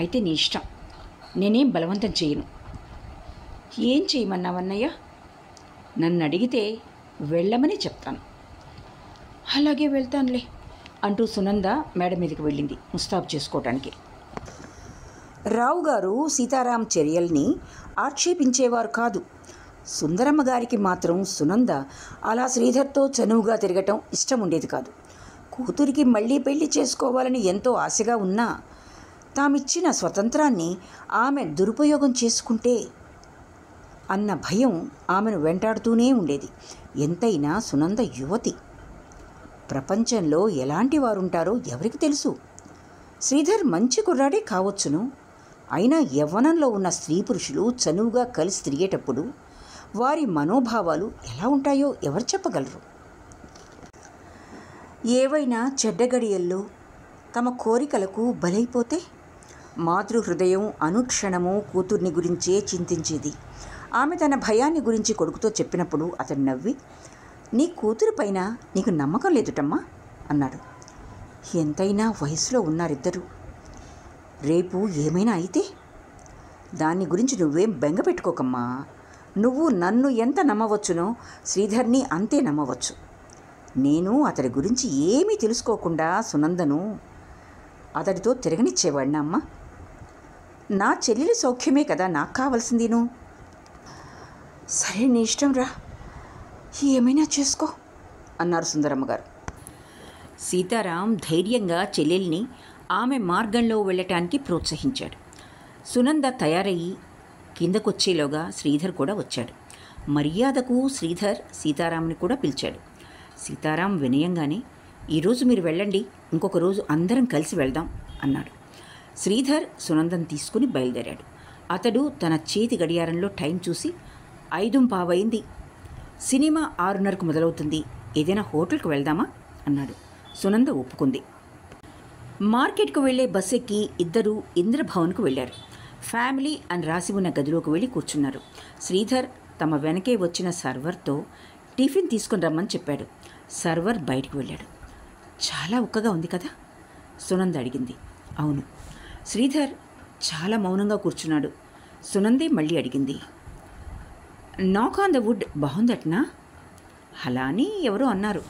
అయితే నీ ఇష్టం, నేనేం బలవంతం చేయను. ఏం చేయమన్నావన్నయ్య? నన్ను అడిగితే వెళ్ళమని చెప్తాను. అలాగే వెళ్తానులే అంటూ సునంద మేడ మీదకి వెళ్ళింది ముస్తాబు చేసుకోవటానికి. రావు గారు సీతారాం చర్యల్ని ఆక్షేపించేవారు కాదు. సుందరమ్మ గారికి మాత్రం సునంద అలా శ్రీధర్తో చనువుగా తిరగటం ఇష్టం ఉండేది కాదు. కూతురికి మళ్ళీ పెళ్లి చేసుకోవాలని ఎంతో ఆశగా ఉన్నా తామిచ్చిన స్వతంత్రాన్ని ఆమె దురుపయోగం చేసుకుంటే అన్న భయం ఆమెను వెంటాడుతూనే ఉండేది. ఎంతైనా సునంద యువతి. ప్రపంచంలో ఎలాంటి వారుంటారో ఎవరికి తెలుసు? శ్రీధర్ మంచి కుర్రాడే కావచ్చును. అయినా యవ్వనంలో ఉన్న స్త్రీ పురుషులు చనువుగా కలిసి తిరిగేటప్పుడు వారి మనోభావాలు ఎలా ఉంటాయో ఎవరు చెప్పగలరు? ఏవైనా చెడ్డగడియల్లో తమ కోరికలకు బలైపోతే మాతృహృదయం అనుక్షణము కూతుర్ని గురించే చింతించేది. ఆమె తన భయాన్ని గురించి కొడుకుతో చెప్పినప్పుడు అతడు నవ్వి, నీ కూతురు పైన నీకు నమ్మకం లేదుటమ్మా అన్నాడు. ఎంతైనా వయసులో ఉన్నారిద్దరూ. రేపు ఏమైనా అయితే దాన్ని గురించి నువ్వేం బెంగ పెట్టుకోకమ్మా. నువ్వు నన్ను ఎంత నమ్మవచ్చునో శ్రీధర్ని అంతే నమ్మవచ్చు. నేను అతడి గురించి ఏమీ తెలుసుకోకుండా సునందను అతడితో తిరగనిచ్చేవాడినా అమ్మా? నా చెల్లెలి సౌఖ్యమే కదా నాకు కావలసిందిను. సరే, నీ ఇష్టం రా, ఏమైనా చేసుకో అన్నారు సుందరమ్మ గారు. సీతారాం ధైర్యంగా చెల్లెల్ని ఆమె మార్గంలో వెళ్ళటానికి ప్రోత్సహించాడు. సునంద తయారయ్యి కిందకొచ్చేలోగా శ్రీధర్ కూడా వచ్చాడు. మర్యాదకు శ్రీధర్ సీతారాంని కూడా పిలిచాడు. సీతారాం వినయంగానే, ఈరోజు మీరు వెళ్ళండి, ఇంకొక రోజు అందరం కలిసి వెళ్దాం అన్నాడు. శ్రీధర్ సునందని తీసుకుని బయలుదేరాడు. అతడు తన చేతి గడియారంలో టైం చూసి 5:15 సినిమా 6:30కు మొదలవుతుంది, ఏదైనా హోటల్కి వెళ్దామా అన్నాడు. సునంద ఒప్పుకుంది. మార్కెట్కు వెళ్లే బస్ ఎక్కి ఇద్దరూ ఇంద్రభవన్కు వెళ్లారు. ఫ్యామిలీ అని రాసి ఉన్న గదిలోకి వెళ్ళి కూర్చున్నారు. శ్రీధర్ తమ వెనకే వచ్చిన సర్వర్తో టిఫిన్ తీసుకుని రమ్మని చెప్పాడు. సర్వర్ బయటికి వెళ్ళాడు. చాలా ఉక్కగా ఉంది కదా, సునంద అడిగింది. అవును. శ్రీధర్ చాలా మౌనంగా కూర్చున్నాడు. సునందే మళ్ళీ అడిగింది. నాక్ ఆన్ ద వుడ్ బాగుందట్నా? అలా అని ఎవరో అన్నారు.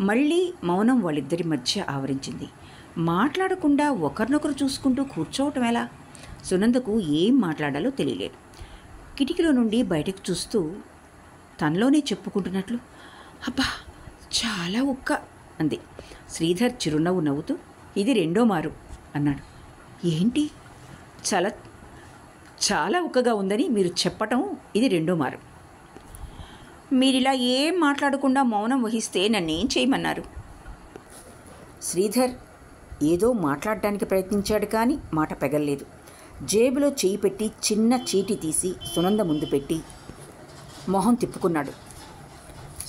మళ్ళీ మౌనం వాళ్ళిద్దరి మధ్య ఆవరించింది. మాట్లాడకుండా ఒకరినొకరు చూసుకుంటూ కూర్చోవటం ఎలా? సునందకు ఏం మాట్లాడాలో తెలియలేదు. కిటికీలో నుండి బయటకు చూస్తూ తనలోనే చెప్పుకుంటున్నట్లు, అబ్బా చాలా ఉక్క అంది. శ్రీధర్ చిరునవ్వు నవ్వుతూ, ఇది 2వ మారు అన్నాడు. ఏంటి? చాలా ఉక్కగా ఉందని మీరు చెప్పటం ఇది 2వ మారు. మీరిలా ఏం మాట్లాడకుండా మౌనం వహిస్తే నన్నేం చేయమన్నారు? శ్రీధర్ ఏదో మాట్లాడడానికి ప్రయత్నించాడు, కానీ మాట పెగల్లేదు. జేబులో చేయి పెట్టి చిన్న చీటి తీసి సునంద ముందు పెట్టి మొహం తిప్పుకున్నాడు.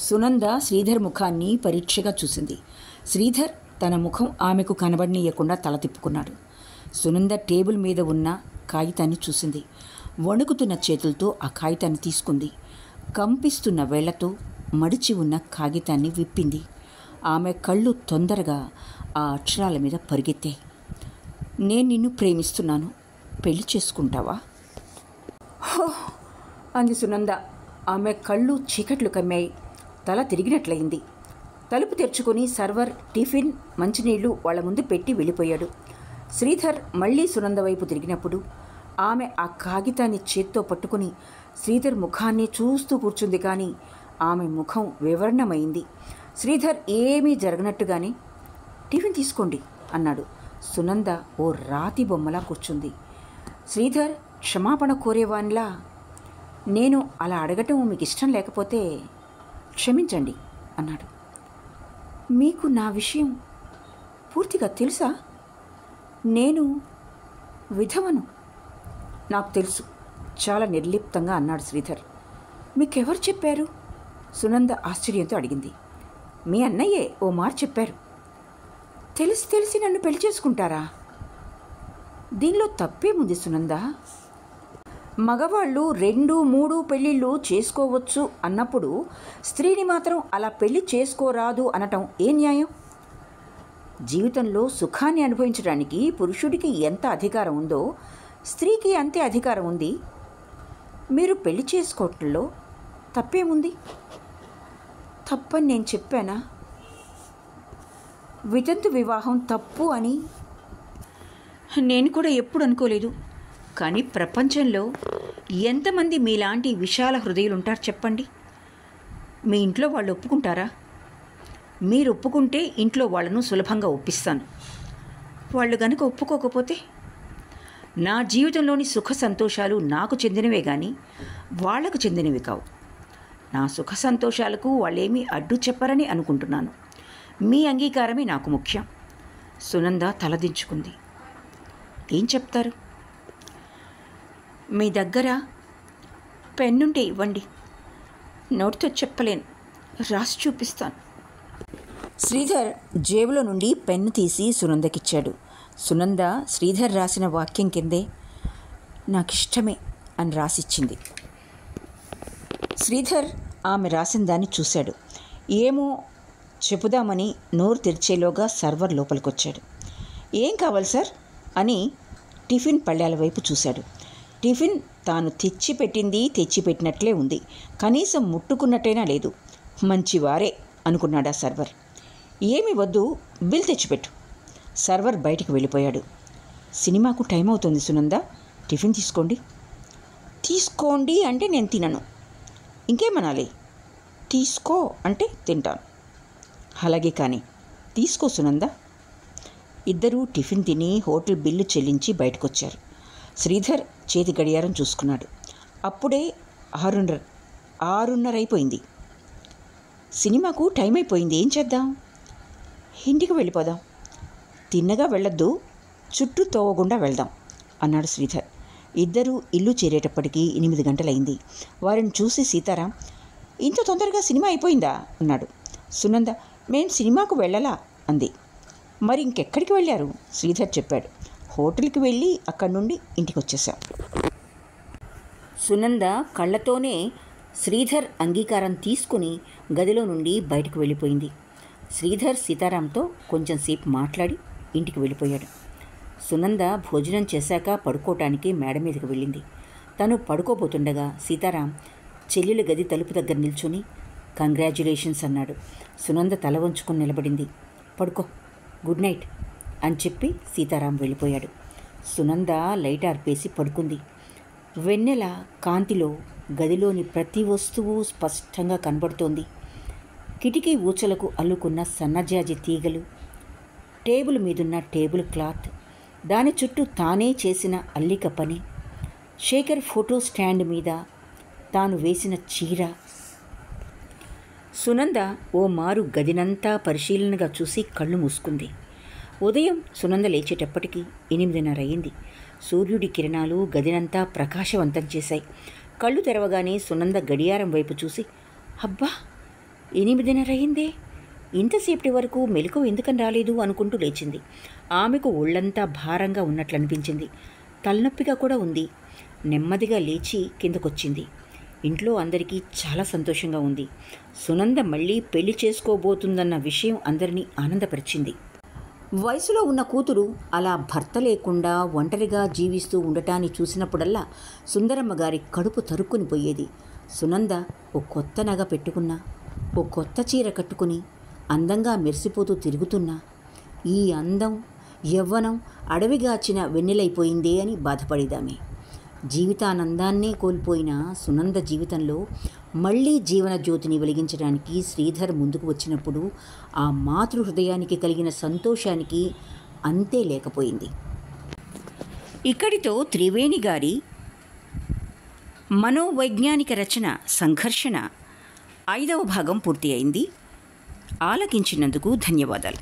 సునంద శ్రీధర్ ముఖాన్ని పరీక్షగా చూసింది. శ్రీధర్ తన ముఖం ఆమెకు కనబడనీయకుండా తల తిప్పుకున్నాడు. సునంద టేబుల్ మీద ఉన్న కాగితాన్ని చూసింది. వణుకుతున్న చేతులతో ఆ కాగితాన్ని తీసుకుంది. కంపిస్తున్న వేళ్లతో మడిచి ఉన్న కాగితాన్ని విప్పింది. ఆమె కళ్ళు తొందరగా ఆ అక్షరాల మీద పరిగెత్తాయి. నేను నిన్ను ప్రేమిస్తున్నాను, పెళ్లి చేసుకుంటావా? హో అంది సునంద. ఆమె కళ్ళు చీకట్లు కమ్మాయి. తల తిరిగినట్లయింది. తలుపు తెరుచుకొని సర్వర్ టిఫిన్ మంచినీళ్లు వాళ్ల ముందు పెట్టి వెళ్ళిపోయాడు. శ్రీధర్ మళ్లీ సునంద వైపు తిరిగినప్పుడు ఆమె ఆ కాగితాన్ని చేత్తో పట్టుకుని శ్రీధర్ ముఖాన్ని చూస్తూ కూర్చుంది. కానీ ఆమె ముఖం వివరణమైంది. శ్రీధర్ ఏమీ జరగనట్టుగానే టిఫిన్ తీసుకోండి అన్నాడు. సునంద ఓ రాతి బొమ్మలా కూర్చుంది. శ్రీధర్ క్షమాపణ కోరేవానిలా, నేను అలా అడగటం మీకు ఇష్టం లేకపోతే క్షమించండి అన్నాడు. మీకు నా విషయం పూర్తిగా తెలుసా? నేను విధవను. నాకు తెలుసు, చాలా నిర్లిప్తంగా అన్నాడు శ్రీధర్. మీకెవరు చెప్పారు? సునంద ఆశ్చర్యంతో అడిగింది. మీ అన్నయ్యే ఓ మారు చెప్పారు. తెలిసి నన్ను పెళ్లి చేసుకుంటారా? దీనిలో తప్పేముంది సునంద? మగవాళ్ళు 2, 3 పెళ్ళిళ్ళు చేసుకోవచ్చు అన్నప్పుడు స్త్రీని మాత్రం అలా పెళ్లి చేసుకోరాదు అనటం ఏ న్యాయం? జీవితంలో సుఖాన్ని అనుభవించడానికి పురుషుడికి ఎంత అధికారం ఉందో స్త్రీకి అంతే అధికారం ఉంది. మీరు పెళ్లి చేసుకోవటంలో తప్పేముంది? తప్పని నేను చెప్పానా? వితంతు వివాహం తప్పు అని నేను కూడా ఎప్పుడు అనుకోలేదు. కానీ ప్రపంచంలో ఎంతమంది మీలాంటి విశాల హృదయులు ఉంటారు చెప్పండి? మీ ఇంట్లో వాళ్ళు ఒప్పుకుంటారా? మీరు ఒప్పుకుంటే ఇంట్లో వాళ్ళను సులభంగా ఒప్పిస్తాను. వాళ్ళు గనుక ఒప్పుకోకపోతే నా జీవితంలోని సుఖ సంతోషాలు నాకు చెందినవే కానీ వాళ్లకు చెందినవి కావు. నా సుఖ సంతోషాలకు వాళ్ళేమీ అడ్డు చెప్పరని అనుకుంటున్నాను. మీ అంగీకారమే నాకు ముఖ్యం. సునంద తలదించుకుంది. ఏం చెప్తారు? మీ దగ్గర పెన్నుంటే ఇవ్వండి. నోటితో చెప్పలేను, రాసి చూపిస్తాను. శ్రీధర్ జేబులో నుండి పెన్ను తీసి సునందకిచ్చాడు. సునంద శ్రీధర్ రాసిన వాక్యం కిందే నాకిష్టమే అని రాసిచ్చింది. శ్రీధర్ ఆమె రాసిన దాన్ని చూశాడు. ఏమో చెప్పుదామని నోరు తెరిచేలోగా సర్వర్ లోపలికొచ్చాడు. ఏం కావాలి సార్ అని టిఫిన్ పళ్ళాల వైపు చూశాడు. టిఫిన్ తాను తెచ్చిపెట్టినట్లే ఉంది. కనీసం ముట్టుకున్నట్టయినా లేదు. మంచివారే అనుకున్నాడా సర్వర్. ఏమి వద్దు, బిల్ తెచ్చిపెట్టు. సర్వర్ బయటికి వెళ్ళిపోయాడు. సినిమాకు టైం అవుతుంది సునంద, టిఫిన్ తీసుకోండి అంటే నేను తినను. ఇంకేమనాలి? తీసుకో అంటే తింటాను. అలాగే కానీ తీసుకో సునంద. ఇద్దరూ టిఫిన్ తిని హోటల్ బిల్లు చెల్లించి బయటకొచ్చారు. శ్రీధర్ చేతి గడియారం చూసుకున్నాడు. అప్పుడే 6:30 అయిపోయింది. సినిమాకు టైం అయిపోయింది. ఏం చేద్దాం? ఇంటికి వెళ్ళిపోదాం. తిన్నగా వెళ్ళొద్దు, చుట్టూ తోవకుండా వెళ్దాం అన్నాడు శ్రీధర్. ఇద్దరూ ఇల్లు చేరేటప్పటికీ 8 గంటలైంది. వారిని చూసి సీతారాం, ఇంత తొందరగా సినిమా అయిపోయిందా అన్నాడు. సునంద, మేం సినిమాకు వెళ్ళలా అంది. మరి ఇంకెక్కడికి వెళ్ళారు? శ్రీధర్ చెప్పాడు. హోటల్కి వెళ్ళి అక్కడి నుండి ఇంటికి వచ్చేసాం. సునంద కళ్ళతోనే శ్రీధర్ అంగీకారం తీసుకుని గదిలో నుండి బయటకు వెళ్ళిపోయింది. శ్రీధర్ సీతారాంతో కొంచెంసేపు మాట్లాడి ఇంటికి వెళ్ళిపోయాడు. సునంద భోజనం చేశాక పడుకోవటానికి మేడ మీదకి వెళ్ళింది. తను పడుకోబోతుండగా సీతారాం చెల్లెలు గది తలుపు దగ్గర నిల్చుని కంగ్రాచ్యులేషన్స్ అన్నాడు. సునంద తల వంచుకొని నిలబడింది. పడుకో, గుడ్ నైట్ అని చెప్పి సీతారాం వెళ్ళిపోయాడు. సునంద లైట్ ఆర్పేసి పడుకుంది. వెన్నెల కాంతిలో గదిలోని ప్రతి వస్తువు స్పష్టంగా కనబడుతోంది. కిటికీ ఊచలకు అల్లుకున్న సన్నజాజి తీగలు, టేబుల్ మీదున్న టేబుల్ క్లాత్, దాని చుట్టూ తానే చేసిన అల్లిక పని, శేఖర్ ఫోటో స్టాండ్ మీద తాను వేసిన చీర. సునంద ఓ మారు గదినంతా పరిశీలనగా చూసి కళ్ళు మూసుకుంది. ఉదయం సునంద లేచేటప్పటికి 8:30 అయింది. సూర్యుడి కిరణాలు గదినంతా ప్రకాశవంతం చేశాయి. కళ్ళు తెరవగానే సునంద గడియారం వైపు చూసి, అబ్బా 8:30 అయిందే, ఇంతసేపటి వరకు మెలకువ ఎందుకని రాలేదు అనుకుంటూ లేచింది. ఆమెకు ఒళ్ళంతా భారంగా ఉన్నట్లు అనిపించింది. తలనొప్పిగా కూడా ఉంది. నెమ్మదిగా లేచి కిందకొచ్చింది. ఇంట్లో అందరికీ చాలా సంతోషంగా ఉంది. సునంద మళ్ళీ పెళ్లి చేసుకోబోతుందన్న విషయం అందరినీ ఆనందపరిచింది. వయసులో ఉన్న కూతురు అలా భర్త లేకుండా ఒంటరిగా జీవిస్తూ ఉండటాన్ని చూసినప్పుడల్లా సుందరమ్మ గారి కడుపు తరుక్కుని పోయేది. సునంద ఓ కొత్త నగ పెట్టుకున్నా, ఓ కొత్త చీర కట్టుకుని అందంగా మెరిసిపోతూ తిరుగుతున్నా ఈ అందం, యవ్వనం అడవిగాచిన వెన్నెలైపోయిందే అని బాధపడేదామె. జీవితానందాన్నే కోల్పోయిన సునంద జీవితంలో మళ్లీ జీవన జ్యోతిని వెలిగించడానికి శ్రీధర్ ముందుకు వచ్చినప్పుడు ఆ మాతృ హృదయానికి కలిగిన సంతోషానికి అంతే లేకపోయింది. ఇక్కడితో త్రివేణి గారి మనోవైజ్ఞానిక రచన సంఘర్షణ 5వ భాగం పూర్తి అయింది. ఆలకించినందుకు ధన్యవాదాలు.